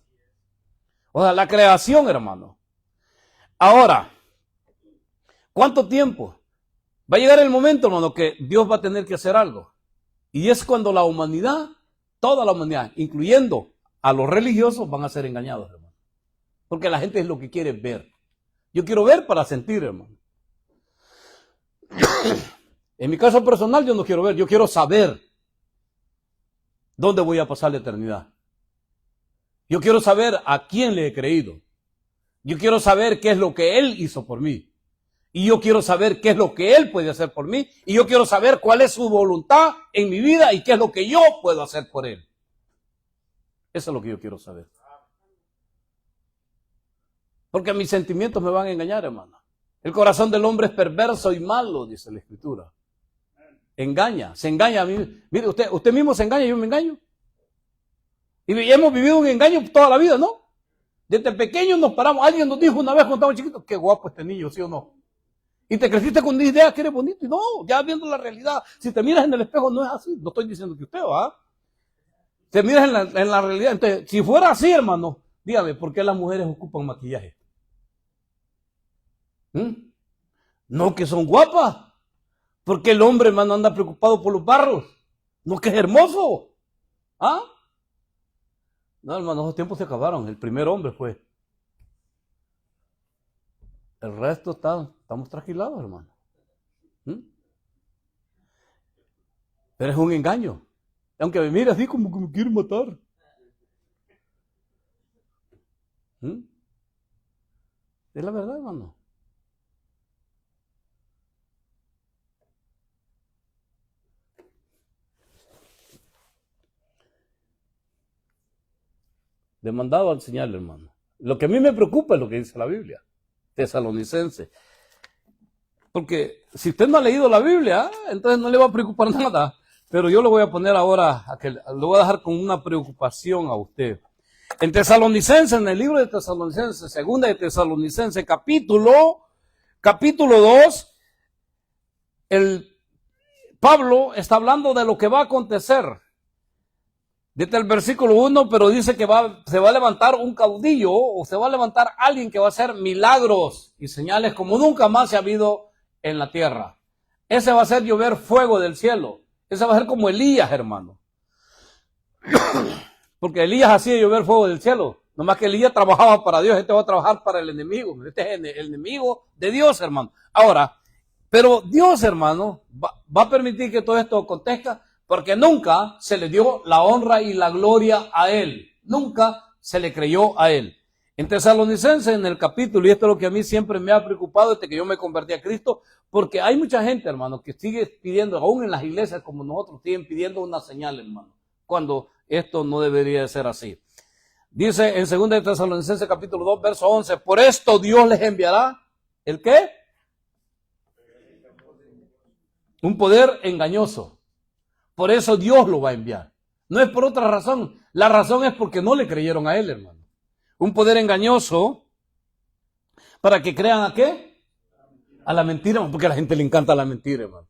O sea, la creación, hermano. Ahora, ¿cuánto tiempo? Va a llegar el momento, hermano, que Dios va a tener que hacer algo. Y es cuando la humanidad, toda la humanidad, incluyendo a los religiosos, van a ser engañados, hermano. Porque la gente es lo que quiere ver. Yo quiero ver para sentir, hermano. En mi caso personal, yo no quiero ver, yo quiero saber dónde voy a pasar la eternidad. Yo quiero saber a quién le he creído. Yo quiero saber qué es lo que Él hizo por mí. Y yo quiero saber qué es lo que Él puede hacer por mí. Y yo quiero saber cuál es su voluntad en mi vida y qué es lo que yo puedo hacer por Él. Eso es lo que yo quiero saber. Porque mis sentimientos me van a engañar, hermano. El corazón del hombre es perverso y malo, dice la Escritura. Engaña, se engaña a mí. Mire, usted mismo se engaña, yo me engaño. Y hemos vivido un engaño toda la vida, ¿no? Desde pequeños nos paramos. Alguien nos dijo una vez cuando estábamos chiquitos, qué guapo este niño, ¿sí o no? Y te creciste con una idea que eres bonito. Y no, ya viendo la realidad. Si te miras en el espejo no es así. No estoy diciendo que usted va. Te miras en la realidad. Entonces, si fuera así, hermano, dígame, ¿por qué las mujeres ocupan maquillaje? No, que son guapas. Porque el hombre, hermano, anda preocupado por los barros. No, que es hermoso. ¿Ah? No, hermano, esos tiempos se acabaron. El primer hombre fue. El resto estamos trasquilados, hermano. Pero es un engaño. Aunque me mire así como que me quiere matar. Es la verdad, hermano. Demandado al señal, hermano. Lo que a mí me preocupa es lo que dice la Biblia. Tesalonicenses. Porque si usted no ha leído la Biblia, entonces no le va a preocupar nada. Pero yo le voy a poner ahora, le voy a dejar con una preocupación a usted. En Tesalonicenses, en el libro de Tesalonicenses, segunda de Tesalonicenses, capítulo 2, Pablo está hablando de lo que va a acontecer. Desde el versículo 1, pero dice que se va a levantar un caudillo o se va a levantar alguien que va a hacer milagros y señales como nunca más se ha habido en la tierra. Ese va a hacer llover fuego del cielo. Ese va a ser como Elías, hermano. Porque Elías hacía llover fuego del cielo. Nomás que Elías trabajaba para Dios, este va a trabajar para el enemigo. Este es el enemigo de Dios, hermano. Ahora, pero Dios, hermano, va a permitir que todo esto acontezca porque nunca se le dio la honra y la gloria a él. Nunca se le creyó a él. En Tesalonicenses, en el capítulo, y esto es lo que a mí siempre me ha preocupado desde que yo me convertí a Cristo, porque hay mucha gente, hermano, que sigue pidiendo, aún en las iglesias como nosotros, siguen pidiendo una señal, hermano, cuando esto no debería de ser así. Dice en 2 Tesalonicenses capítulo 2, verso 11, por esto Dios les enviará, ¿el qué? Un poder engañoso. Por eso Dios lo va a enviar. No es por otra razón. La razón es porque no le creyeron a él, hermano. Un poder engañoso para que crean ¿a qué? A la mentira, porque a la gente le encanta la mentira, hermano.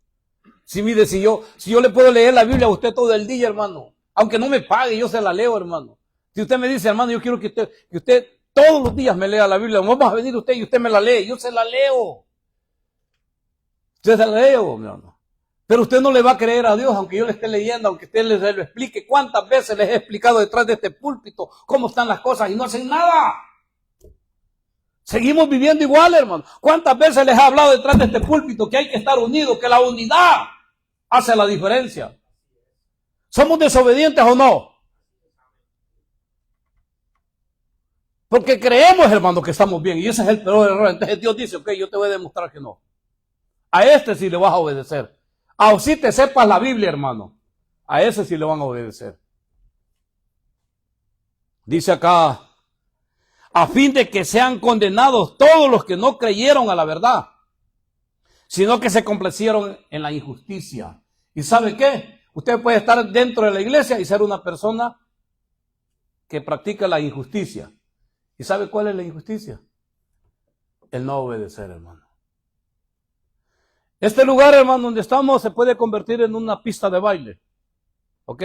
Si mire, si yo le puedo leer la Biblia a usted todo el día, hermano, aunque no me pague, yo se la leo, hermano. Si usted me dice, hermano, yo quiero que usted todos los días me lea la Biblia, vamos a venir usted y usted me la lee, yo se la leo. Usted se la leo, hermano. Pero usted no le va a creer a Dios, aunque yo le esté leyendo, aunque usted le lo explique. ¿Cuántas veces les he explicado detrás de este púlpito cómo están las cosas y no hacen nada? Seguimos viviendo igual, hermano. ¿Cuántas veces les he hablado detrás de este púlpito que hay que estar unidos, que la unidad hace la diferencia? ¿Somos desobedientes o no? Porque creemos, hermano, que estamos bien. Y ese es el peor error. Entonces Dios dice, ok, yo te voy a demostrar que no. A este sí le vas a obedecer. Así te sepas la Biblia, hermano. A ese sí le van a obedecer. Dice acá, a fin de que sean condenados todos los que no creyeron a la verdad, sino que se complacieron en la injusticia. ¿Y sabe qué? Usted puede estar dentro de la iglesia y ser una persona que practica la injusticia. ¿Y sabe cuál es la injusticia? El no obedecer, hermano. Este lugar, hermano, donde estamos se puede convertir en una pista de baile. ¿Ok?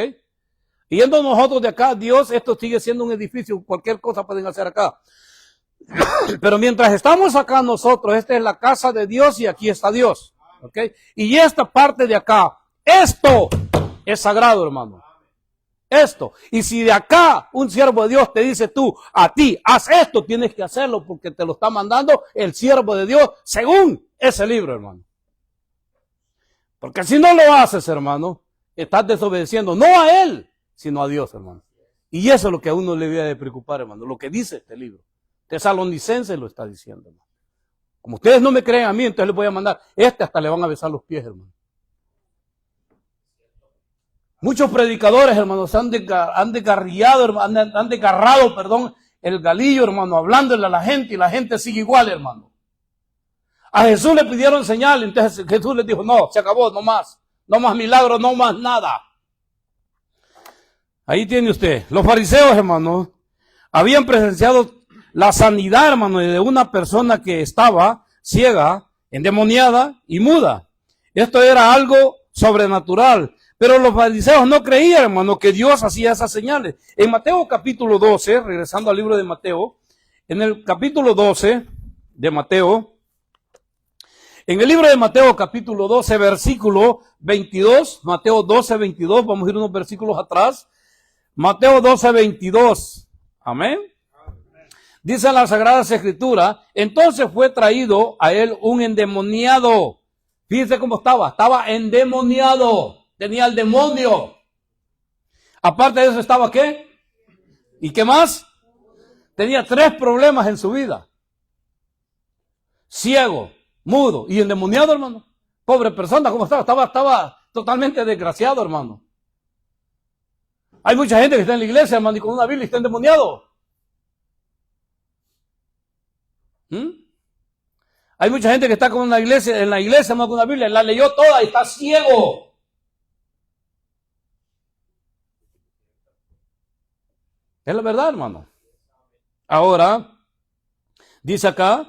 Y yendo nosotros de acá, Dios, esto sigue siendo un edificio, cualquier cosa pueden hacer acá. Pero mientras estamos acá nosotros, esta es la casa de Dios y aquí está Dios. ¿Ok? Y esta parte de acá, esto es sagrado, hermano. Esto. Y si de acá un siervo de Dios te dice tú, a ti, haz esto, tienes que hacerlo porque te lo está mandando el siervo de Dios según ese libro, hermano. Porque si no lo haces, hermano, estás desobedeciendo no a él, sino a Dios, hermano. Y eso es lo que a uno le debe de preocupar, hermano, lo que dice este libro. Tesalonicenses lo está diciendo, hermano. Como ustedes no me creen a mí, entonces les voy a mandar, hasta le van a besar los pies, hermano. Muchos predicadores, hermanos, han desgarrado, el galillo, hermano, hablándole a la gente y la gente sigue igual, hermano. A Jesús le pidieron señal, entonces Jesús les dijo, no, se acabó, no más milagros, no más nada. Ahí tiene usted. Los fariseos, hermanos, habían presenciado la sanidad, hermano, de una persona que estaba ciega, endemoniada y muda. Esto era algo sobrenatural. Pero los fariseos no creían, hermano, que Dios hacía esas señales. En Mateo capítulo 12, regresando al libro de Mateo, en el capítulo 12 de Mateo, en el libro de Mateo capítulo 12, versículo 22, Mateo 12, 22, vamos a ir unos versículos atrás. Mateo 12, 22, amén. Dice en la Sagrada Escritura, entonces fue traído a él un endemoniado. Fíjense cómo estaba endemoniado. Tenía el demonio. Aparte de eso, ¿estaba qué? ¿Y qué más? Tenía 3 problemas en su vida. Ciego, mudo y endemoniado, hermano. Pobre persona, ¿cómo estaba? Estaba totalmente desgraciado, hermano. Hay mucha gente que está en la iglesia, hermano, y con una Biblia está endemoniado. Hay mucha gente que está con una iglesia, en la iglesia, hermano, con una Biblia, la leyó toda y está ciego. Es la verdad, hermano. Ahora, dice acá,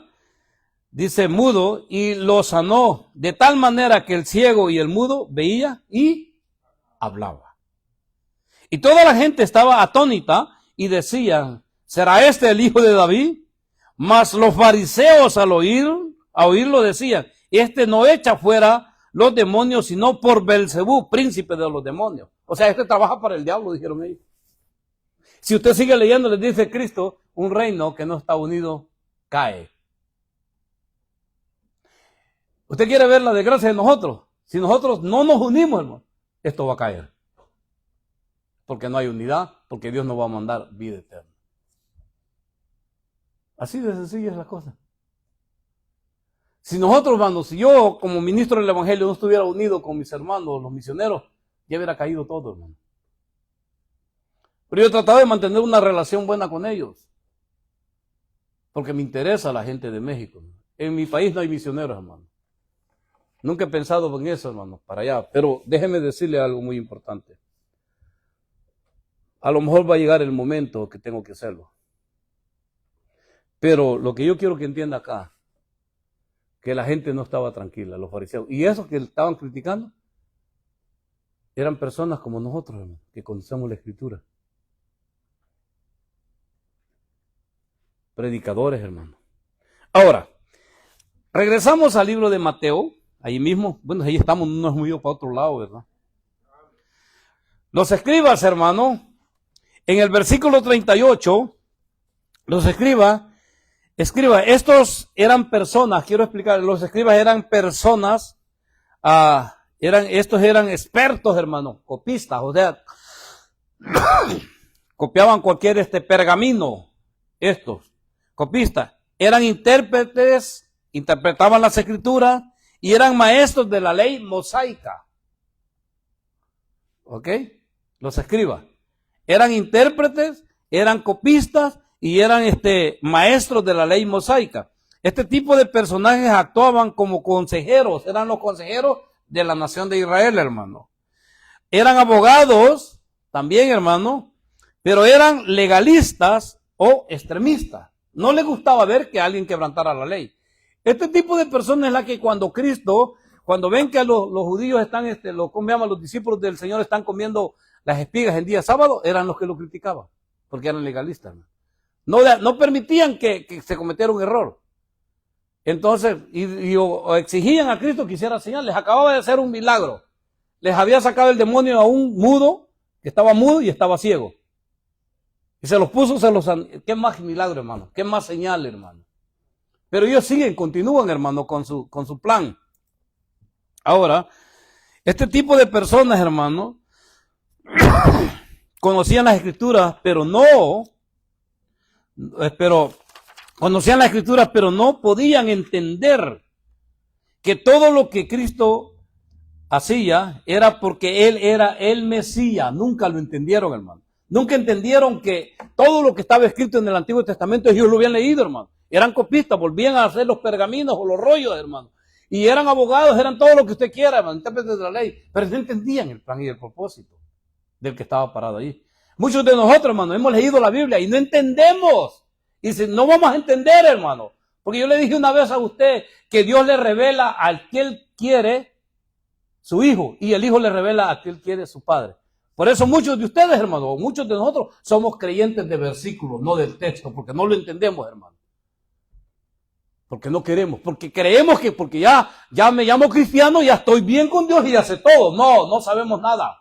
dice mudo y lo sanó de tal manera que el ciego y el mudo veía y hablaba. Y toda la gente estaba atónita y decían, ¿será este el hijo de David? Mas los fariseos al oírlo decían, este no echa fuera los demonios sino por Belcebú, príncipe de los demonios. O sea, este trabaja para el diablo, dijeron ellos. Si usted sigue leyendo, les dice Cristo, un reino que no está unido cae. ¿Usted quiere ver la desgracia de nosotros? Si nosotros no nos unimos, hermano, esto va a caer. Porque no hay unidad, porque Dios nos va a mandar vida eterna. Así de sencilla es la cosa. Si nosotros, hermanos, si yo como ministro del Evangelio no estuviera unido con mis hermanos, los misioneros, ya hubiera caído todo, hermano. Pero yo trataba de mantener una relación buena con ellos. Porque me interesa la gente de México. En mi país no hay misioneros, hermano. Nunca he pensado en eso, hermano, para allá. Pero déjeme decirle algo muy importante. A lo mejor va a llegar el momento que tengo que hacerlo. Pero lo que yo quiero que entienda acá, que la gente no estaba tranquila, los fariseos. Y esos que estaban criticando, eran personas como nosotros, hermano, que conocemos la Escritura. Predicadores, hermano. Ahora, regresamos al libro de Mateo, ahí mismo. Bueno, ahí estamos, no nos hemos ido para otro lado, ¿verdad? Los escribas, hermano, en el versículo 38, los escribas, estos eran personas, quiero explicar, los escribas eran personas, estos eran expertos, hermano, copistas, o sea, copiaban cualquier pergamino, estos copistas, eran intérpretes, interpretaban las escrituras y eran maestros de la ley mosaica. ¿Ok? Los escribas. Eran intérpretes, eran copistas y eran maestros de la ley mosaica. Este tipo de personajes actuaban como consejeros, eran los consejeros de la nación de Israel, hermano. Eran abogados también, hermano, pero eran legalistas o extremistas. No les gustaba ver que alguien quebrantara la ley. Este tipo de personas es la que cuando ven que los judíos están, los discípulos del Señor están comiendo las espigas el día sábado, eran los que lo criticaban, porque eran legalistas. No permitían que se cometiera un error. Entonces, o exigían a Cristo que hiciera señal. Les acababa de hacer un milagro. Les había sacado el demonio a un mudo, que estaba mudo y estaba ciego. Y se los puso, ¿qué más milagro, hermano? ¿Qué más señal, hermano? Pero ellos continúan, hermano, con su plan. Ahora, este tipo de personas, hermano, conocían las escrituras, pero no podían entender que todo lo que Cristo hacía era porque Él era el Mesías. Nunca lo entendieron, hermano. Nunca entendieron que todo lo que estaba escrito en el Antiguo Testamento ellos lo habían leído, hermano. Eran copistas, volvían a hacer los pergaminos o los rollos, hermano. Y eran abogados, eran todo lo que usted quiera, hermano, intérpretes de la ley. Pero no entendían el plan y el propósito del que estaba parado ahí. Muchos de nosotros, hermano, hemos leído la Biblia y no entendemos. Y no vamos a entender, hermano. Porque yo le dije una vez a usted que Dios le revela al que Él quiere su hijo y el hijo le revela a que Él quiere su padre. Por eso muchos de ustedes, hermano, muchos de nosotros somos creyentes de versículos, no del texto, porque no lo entendemos, hermano. Porque no queremos, porque creemos que porque ya me llamo cristiano, ya estoy bien con Dios y ya sé todo. No sabemos nada.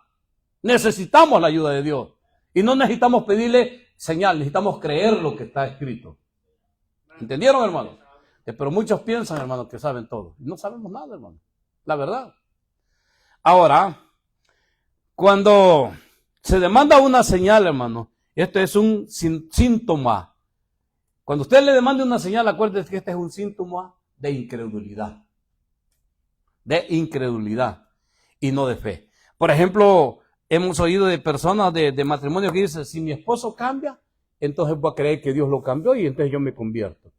Necesitamos la ayuda de Dios. Y no necesitamos pedirle señal, necesitamos creer lo que está escrito. ¿Entendieron, hermano? Pero muchos piensan, hermano, que saben todo. Y no sabemos nada, hermano. La verdad. Ahora, cuando se demanda una señal, hermano, esto es un síntoma. Cuando usted le demande una señal, acuérdese que este es un síntoma de incredulidad. De incredulidad y no de fe. Por ejemplo, hemos oído de personas de matrimonio que dicen, si mi esposo cambia, entonces voy a creer que Dios lo cambió y entonces yo me convierto.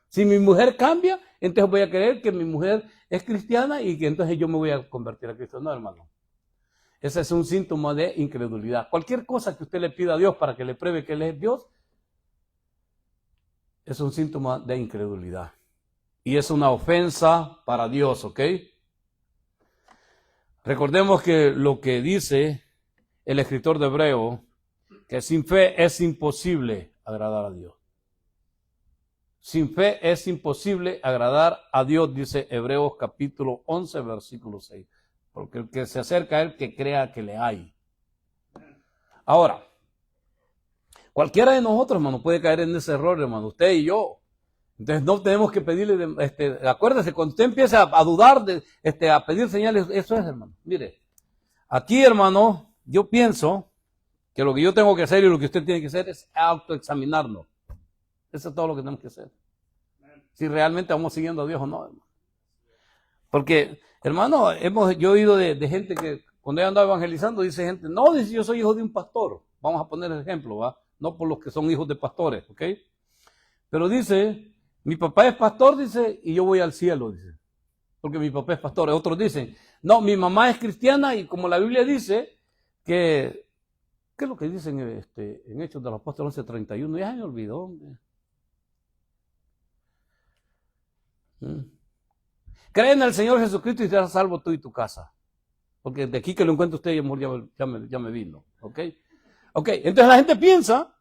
Si mi mujer cambia, entonces voy a creer que mi mujer es cristiana y que entonces yo me voy a convertir a Cristo. No, hermano. Ese es un síntoma de incredulidad. Cualquier cosa que usted le pida a Dios para que le pruebe que Él es Dios, es un síntoma de incredulidad. Y es una ofensa para Dios, ¿ok? Recordemos que lo que dice el escritor de Hebreo, que sin fe es imposible agradar a Dios. Sin fe es imposible agradar a Dios, dice Hebreos capítulo 11, versículo 6. Porque el que se acerca a Él, que crea que le hay. Ahora, Cualquiera de nosotros, hermano, puede caer en ese error, hermano, usted y yo. Entonces no tenemos que pedirle, acuérdese, cuando usted empieza a dudar, a pedir señales, eso es, hermano. Mire, aquí, hermano, yo pienso que lo que yo tengo que hacer y lo que usted tiene que hacer es autoexaminarnos. Eso es todo lo que tenemos que hacer. Si realmente vamos siguiendo a Dios o no, hermano. Porque, hermano, yo he oído de gente que cuando he andado evangelizando, dice gente, no, dice, yo soy hijo de un pastor. Vamos a poner el ejemplo, ¿va? No por los que son hijos de pastores, ¿ok? Pero dice, mi papá es pastor, dice, y yo voy al cielo, dice. Porque mi papá es pastor. Otros dicen, no, mi mamá es cristiana y como la Biblia dice que, ¿qué es lo que dicen en Hechos de los Apóstoles 11:31? Ya se me olvidó, hombre. Cree en el Señor Jesucristo y serás salvo tú y tu casa. Porque de aquí que lo encuentre usted ya me vino. ¿Ok? Ok, entonces la gente piensa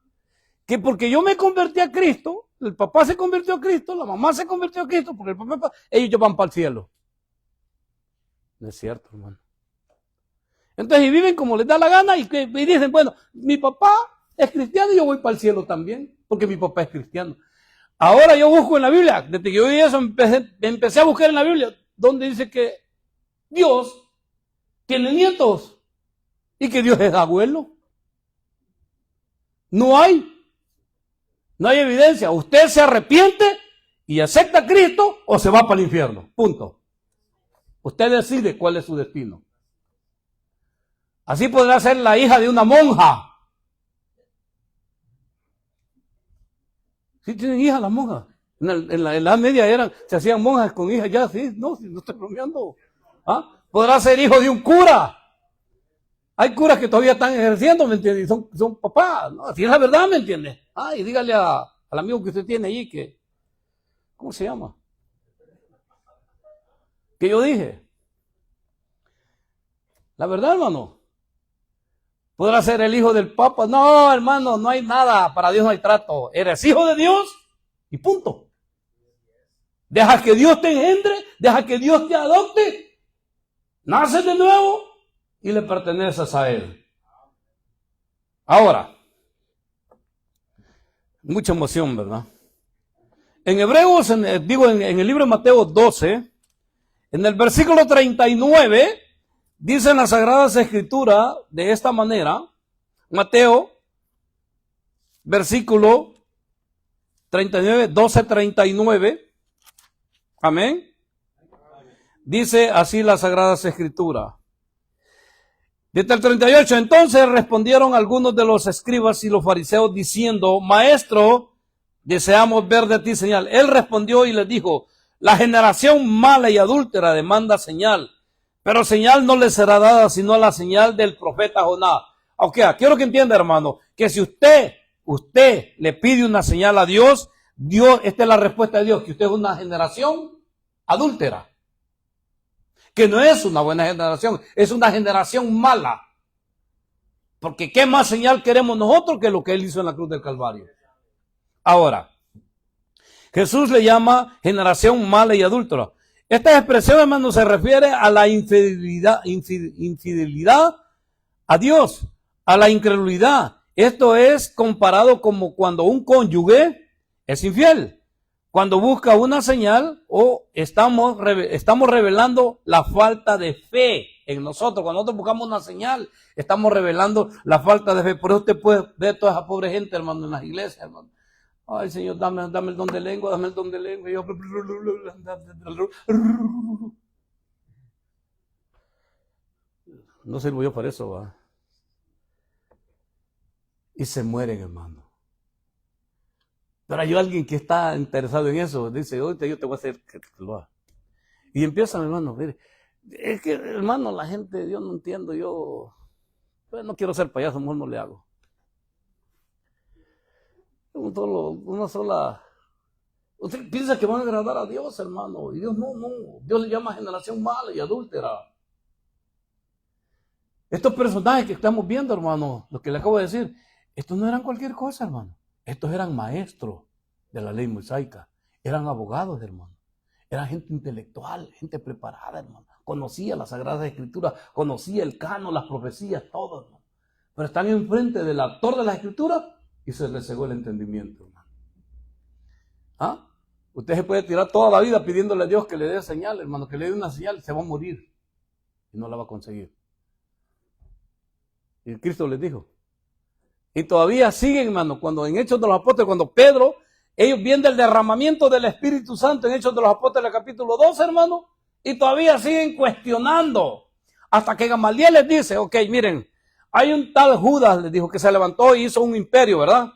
que porque yo me convertí a Cristo, el papá se convirtió a Cristo, la mamá se convirtió a Cristo, porque el papá, ellos van para el cielo. No es cierto, hermano. Entonces, y viven como les da la gana y dicen, bueno, mi papá es cristiano y yo voy para el cielo también, porque mi papá es cristiano. Ahora yo busco en la Biblia, desde que yo vi eso, empecé a buscar en la Biblia, donde dice que Dios tiene nietos y que Dios es abuelo. No hay evidencia. Usted se arrepiente y acepta a Cristo o se va para el infierno. Punto. Usted decide cuál es su destino. Así podrá ser la hija de una monja. Sí tienen hijas las monjas. En la Edad Media se hacían monjas con hijas ya, sí, no estoy bromeando. ¿Ah? Podrá ser hijo de un cura. Hay curas que todavía están ejerciendo, ¿me entiende? Y son papás, ¿no? Así es la verdad, ¿me entiende? Y dígale al amigo que usted tiene allí que, ¿cómo se llama? Que yo dije. La verdad, hermano. ¿Podrá ser el hijo del Papa? No, hermano, no hay nada. Para Dios no hay trato. Eres hijo de Dios y punto. Deja que Dios te engendre, deja que Dios te adopte. Naces de nuevo y le perteneces a Él. Ahora, mucha emoción, ¿verdad? En Hebreos, en el libro de Mateo 12, en el versículo 39, dice en las Sagradas Escrituras de esta manera, Mateo, versículo 39, 12:39, amén. Dice así las Sagradas Escrituras. Desde el 38, entonces respondieron algunos de los escribas y los fariseos diciendo, Maestro, deseamos ver de ti señal. Él respondió y les dijo, la generación mala y adúltera demanda señal, pero señal no le será dada sino la señal del profeta Jonás. Ok, quiero que entienda, hermano, que si usted le pide una señal a Dios, esta es la respuesta de Dios, que usted es una generación adúltera. Que no es una buena generación, es una generación mala. Porque ¿qué más señal queremos nosotros que lo que Él hizo en la cruz del Calvario? Ahora, Jesús le llama generación mala y adúltera. Esta expresión, hermano, se refiere a la infidelidad a Dios, a la incredulidad. Esto es comparado como cuando un cónyuge es infiel. Cuando busca una señal o estamos revelando la falta de fe en nosotros. Cuando nosotros buscamos una señal, estamos revelando la falta de fe. Por eso usted puede ver toda esa pobre gente, hermano, en las iglesias, hermano. Ay, Señor, dame el don de lengua, dame el don de lengua. Yo... No sirvo yo para eso, ¿va? Y se mueren, hermano. Pero hay alguien que está interesado en eso, dice, ahorita yo te voy a hacer que lo haga. Y empiezan, hermano, mire, es que, hermano, la gente, yo no entiendo, yo no quiero ser payaso, mejor no le hago. Una sola. Usted piensa que van a agradar a Dios, hermano, y Dios no, Dios le llama generación mala y adúltera. Estos personajes que estamos viendo, hermano, lo que le acabo de decir, estos no eran cualquier cosa, hermano. Estos eran maestros de la ley mosaica, eran abogados, hermano, eran gente intelectual, gente preparada, hermano, conocía las Sagradas Escrituras, conocía el canon, las profecías, todo, hermano. Pero están enfrente del autor de las Escrituras y se le cegó el entendimiento, hermano. ¿Ah? Usted se puede tirar toda la vida pidiéndole a Dios que le dé señal, hermano, que le dé una señal, se va a morir y no la va a conseguir. Y Cristo les dijo. Y todavía siguen, hermano, cuando en Hechos de los Apóstoles, cuando Pedro, ellos vienen del derramamiento del Espíritu Santo en Hechos de los Apóstoles, capítulo 2, hermano, y todavía siguen cuestionando. Hasta que Gamaliel les dice, ok, miren, hay un tal Judas, les dijo, que se levantó y hizo un imperio, ¿verdad?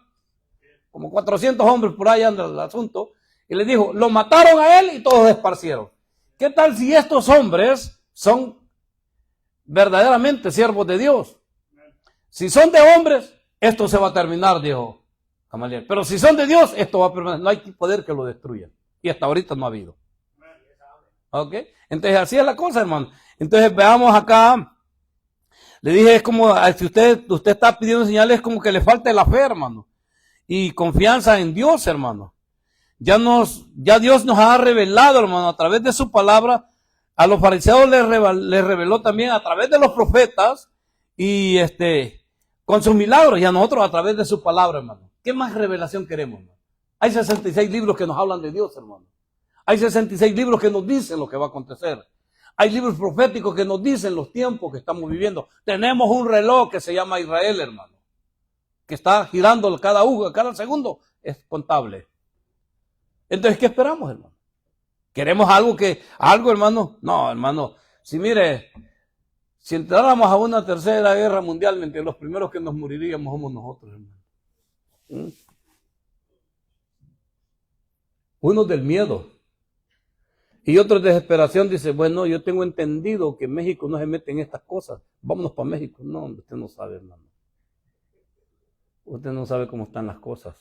Como 400 hombres por ahí anda el asunto. Y les dijo, lo mataron a él y todos esparcieron. ¿Qué tal si estos hombres son verdaderamente siervos de Dios? Si son de hombres, esto se va a terminar, dijo Gamaliel. Pero si son de Dios, esto va a permanecer. No hay poder que lo destruya. Y hasta ahorita no ha habido. ¿Ok? Entonces así es la cosa, hermano. Entonces veamos acá. Le dije, es como, si usted está pidiendo señales, como que le falta la fe, hermano. Y confianza en Dios, hermano. Ya Dios nos ha revelado, hermano, a través de su palabra. A los fariseos les reveló también a través de los profetas y con sus milagros, y a nosotros a través de su palabra, hermano. ¿Qué más revelación queremos, hermano? Hay 66 libros que nos hablan de Dios, hermano. Hay 66 libros que nos dicen lo que va a acontecer. Hay libros proféticos que nos dicen los tiempos que estamos viviendo. Tenemos un reloj que se llama Israel, hermano, que está girando cada segundo es contable. Entonces, ¿qué esperamos, hermano? ¿Queremos algo, hermano? No, hermano. Si entráramos a una tercera guerra mundial, los primeros que nos moriríamos somos nosotros, hermano. Unos del miedo y otros de desesperación. Dice, bueno, yo tengo entendido que México no se mete en estas cosas. Vámonos para México. No, usted no sabe, hermano. Usted no sabe cómo están las cosas.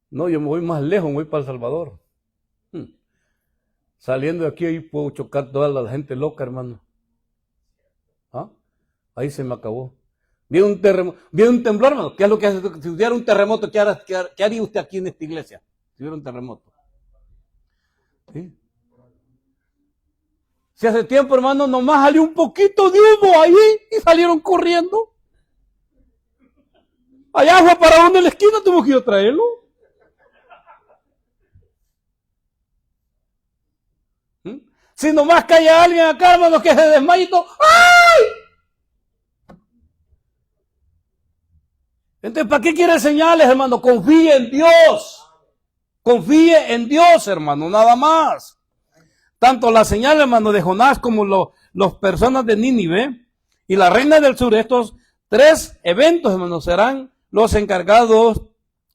No, yo me voy más lejos, me voy para El Salvador. Saliendo de aquí, ahí puedo chocar toda la gente loca, hermano. ¿Ah? Ahí se me acabó. Viene un temblor, hermano. ¿Qué es lo que hace? Si hubiera un terremoto, ¿qué haría usted aquí en esta iglesia? Si hubiera un terremoto. ¿Sí? Si hace tiempo, hermano, nomás salió un poquito de humo ahí y salieron corriendo. Allá fue para donde en la esquina, tuvo que ir a traerlo. Si nomás cae alguien acá, hermano, que se desmaye, ¡ay! Entonces, ¿para qué quiere señales, hermano? Confíe en Dios. Confíe en Dios, hermano, nada más. Tanto la señal, hermano, de Jonás como las personas de Nínive y la reina del sur, estos 3 eventos, hermano, serán los encargados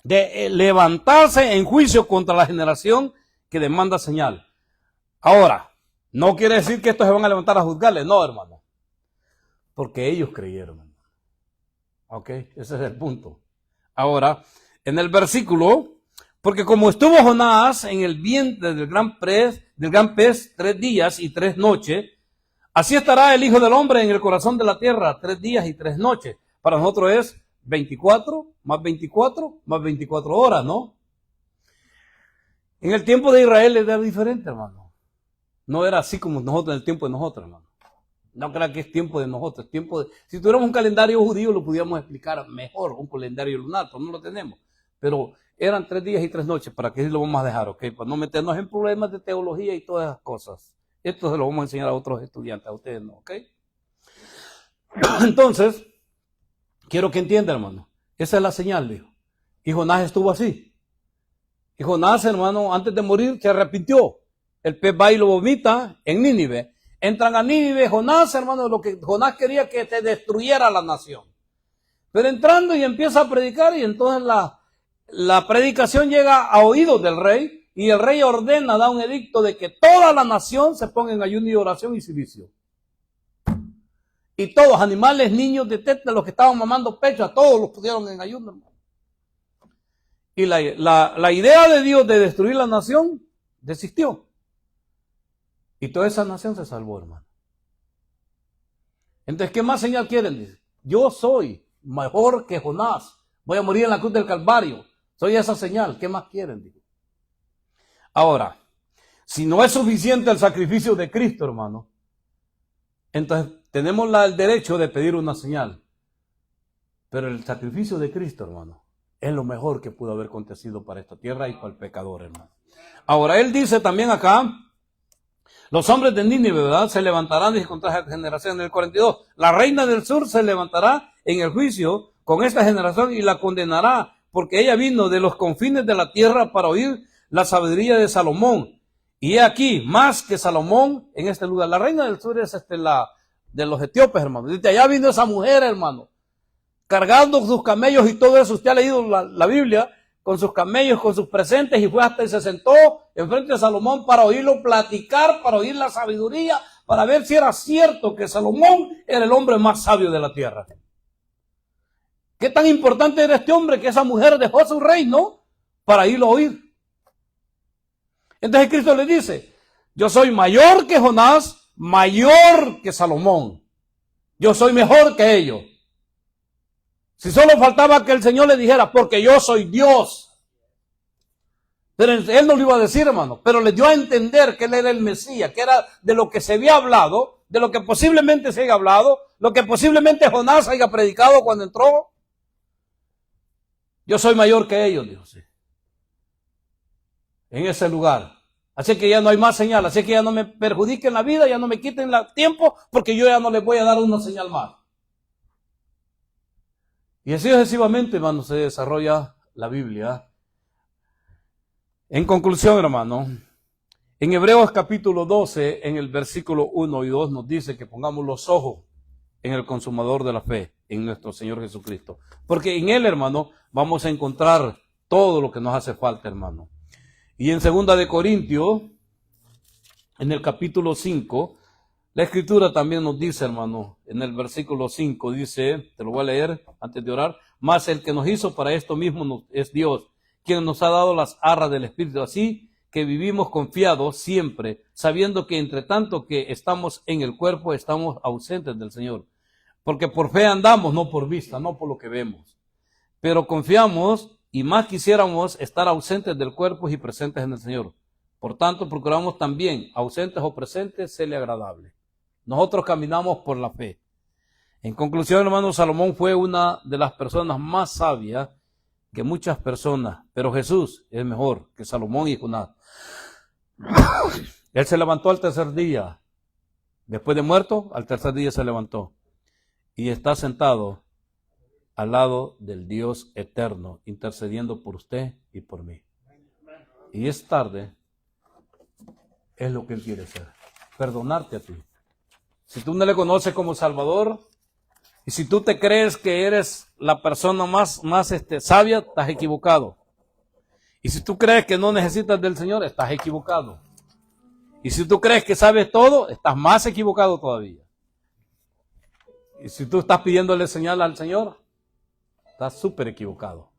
de levantarse en juicio contra la generación que demanda señal. Ahora, no quiere decir que estos se van a levantar a juzgarle, no, hermano. Porque ellos creyeron, hermano. Ok, ese es el punto. Ahora, en el versículo, porque como estuvo Jonás en el vientre del gran pez 3 días y 3 noches, así estará el Hijo del Hombre en el corazón de la tierra 3 días y 3 noches. Para nosotros es 24 más 24 más 24 horas, ¿no? En el tiempo de Israel era diferente, hermano. No era así como nosotros en el tiempo de nosotros, hermano. No crean que es tiempo de nosotros. Si tuviéramos un calendario judío lo pudiéramos explicar mejor, un calendario lunar, pero no lo tenemos. Pero eran 3 días y 3 noches, para que sí lo vamos a dejar, ¿ok? Para no meternos en problemas de teología y todas esas cosas. Esto se lo vamos a enseñar a otros estudiantes, a ustedes no, ¿ok? Entonces, quiero que entiendan, hermano. Esa es la señal, dijo. Y Jonás estuvo así. Y Jonás, hermano, antes de morir se arrepintió. El pez va y lo vomita en Nínive. Entran a Nínive. Jonás, hermano, lo que Jonás quería que se destruyera la nación. Pero entrando y empieza a predicar, y entonces la predicación llega a oídos del rey, y el rey ordena, da un edicto de que toda la nación se ponga en ayuno y oración y silicio. Y todos, animales, niños de teta, los que estaban mamando pecho, a todos los pusieron en ayuno, hermano. Y la idea de Dios de destruir la nación desistió. Y toda esa nación se salvó, hermano. Entonces, ¿qué más señal quieren? Dice, yo soy mejor que Jonás. Voy a morir en la cruz del Calvario. Soy esa señal. ¿Qué más quieren? Dice. Ahora, si no es suficiente el sacrificio de Cristo, hermano, entonces tenemos el derecho de pedir una señal. Pero el sacrificio de Cristo, hermano, es lo mejor que pudo haber acontecido para esta tierra y para el pecador, hermano. Ahora, él dice también acá, los hombres de Nínive, ¿verdad?, se levantarán contra esta generación. En el 42, la reina del sur se levantará en el juicio con esta generación y la condenará, porque ella vino de los confines de la tierra para oír la sabiduría de Salomón. Y he aquí, más que Salomón en este lugar. La reina del sur es la de los etíopes, hermano. Desde allá vino esa mujer, hermano, cargando sus camellos y todo eso. Usted ha leído la Biblia, con sus camellos, con sus presentes, y fue hasta y se sentó enfrente de Salomón para oírlo platicar, para oír la sabiduría, para ver si era cierto que Salomón era el hombre más sabio de la tierra. ¿Qué tan importante era este hombre que esa mujer dejó su reino para irlo a oír? Entonces Cristo le dice, yo soy mayor que Jonás, mayor que Salomón. Yo soy mejor que ellos. Si solo faltaba que el Señor le dijera, porque yo soy Dios. Pero él no lo iba a decir, hermano, pero le dio a entender que él era el Mesías, que era de lo que se había hablado, de lo que posiblemente se haya hablado, lo que posiblemente Jonás haya predicado cuando entró. Yo soy mayor que ellos, dijo, sí, en ese lugar. Así que ya no hay más señal, así que ya no me perjudiquen la vida, ya no me quiten el tiempo, porque yo ya no les voy a dar una señal más. Y así sucesivamente, hermano, se desarrolla la Biblia. En conclusión, hermano, en Hebreos capítulo 12, en el versículo 1 y 2, nos dice que pongamos los ojos en el consumador de la fe, en nuestro Señor Jesucristo. Porque en Él, hermano, vamos a encontrar todo lo que nos hace falta, hermano. Y en 2 de Corintios, en el capítulo 5, la Escritura también nos dice, hermano, en el versículo 5 dice, te lo voy a leer antes de orar, mas el que nos hizo para esto mismo es Dios, quien nos ha dado las arras del Espíritu, así que vivimos confiados siempre, sabiendo que entre tanto que estamos en el cuerpo, estamos ausentes del Señor. Porque por fe andamos, no por vista, no por lo que vemos. Pero confiamos y más quisiéramos estar ausentes del cuerpo y presentes en el Señor. Por tanto, procuramos también, ausentes o presentes, serle agradable. Nosotros caminamos por la fe. En conclusión, hermano, Salomón fue una de las personas más sabias que muchas personas, pero Jesús es mejor que Salomón y Jonás. Él se levantó al tercer día. Después de muerto, al tercer día se levantó. Y está sentado al lado del Dios eterno, intercediendo por usted y por mí. Y es tarde, es lo que Él quiere hacer. Perdonarte a ti. Si tú no le conoces como Salvador, y si tú te crees que eres la persona más sabia, estás equivocado. Y si tú crees que no necesitas del Señor, estás equivocado. Y si tú crees que sabes todo, estás más equivocado todavía. Y si tú estás pidiéndole señal al Señor, estás súper equivocado.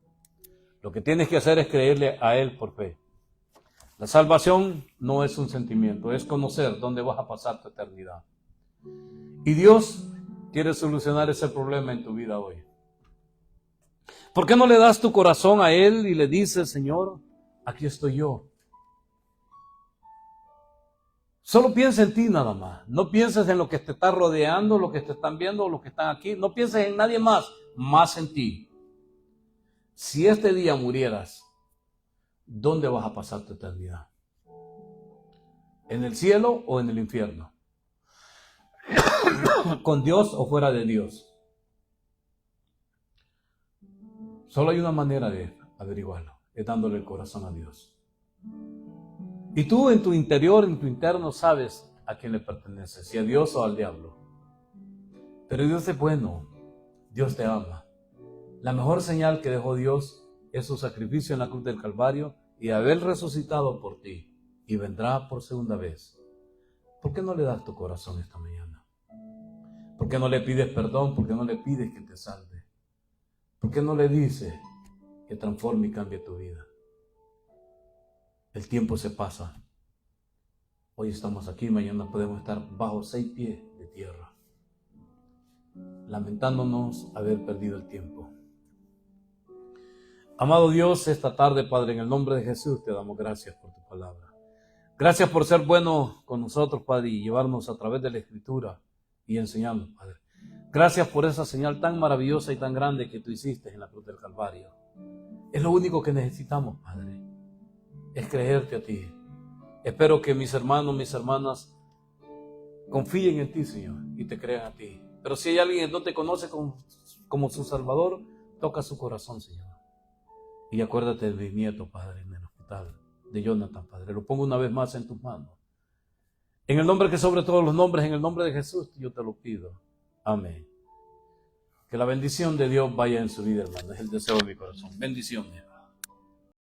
Lo que tienes que hacer es creerle a Él por fe. La salvación no es un sentimiento, es conocer dónde vas a pasar tu eternidad. Y Dios quiere solucionar ese problema en tu vida hoy. ¿Por qué no le das tu corazón a Él y le dices, Señor, aquí estoy yo? Solo piensa en ti nada más. No pienses en lo que te está rodeando, lo que te están viendo, los que están aquí. No pienses en nadie más en ti. Si este día murieras, ¿dónde vas a pasar tu eternidad? ¿En el cielo o en el infierno? ¿Con Dios o fuera de Dios? Solo hay una manera de averiguarlo, es dándole el corazón a Dios. Y tú en tu interior, en tu interno, sabes a quién le pertenece, si a Dios o al diablo. Pero Dios es bueno, Dios te ama. La mejor señal que dejó Dios es su sacrificio en la cruz del Calvario y haber resucitado por ti, y vendrá por segunda vez. ¿Por qué no le das tu corazón esta mañana? ¿Por qué no le pides perdón? ¿Por qué no le pides que te salve? ¿Por qué no le dices que transforme y cambie tu vida? El tiempo se pasa. Hoy estamos aquí, mañana podemos estar bajo 6 pies de tierra, lamentándonos haber perdido el tiempo. Amado Dios, esta tarde, Padre, en el nombre de Jesús, te damos gracias por tu palabra. Gracias por ser bueno con nosotros, Padre, y llevarnos a través de la Escritura y enseñarnos, Padre. Gracias por esa señal tan maravillosa y tan grande que tú hiciste en la cruz del Calvario. Es lo único que necesitamos, Padre, es creerte a ti. Espero que mis hermanos, mis hermanas confíen en ti, Señor, y te crean a ti. Pero si hay alguien que no te conoce como su Salvador, toca su corazón, Señor. Y acuérdate de mi nieto, Padre, en el hospital, de Jonathan, Padre. Lo pongo una vez más en tus manos. En el nombre que sobre todos los nombres, en el nombre de Jesús, yo te lo pido. Amén. Que la bendición de Dios vaya en su vida, hermano. Es el deseo de mi corazón. Bendiciones.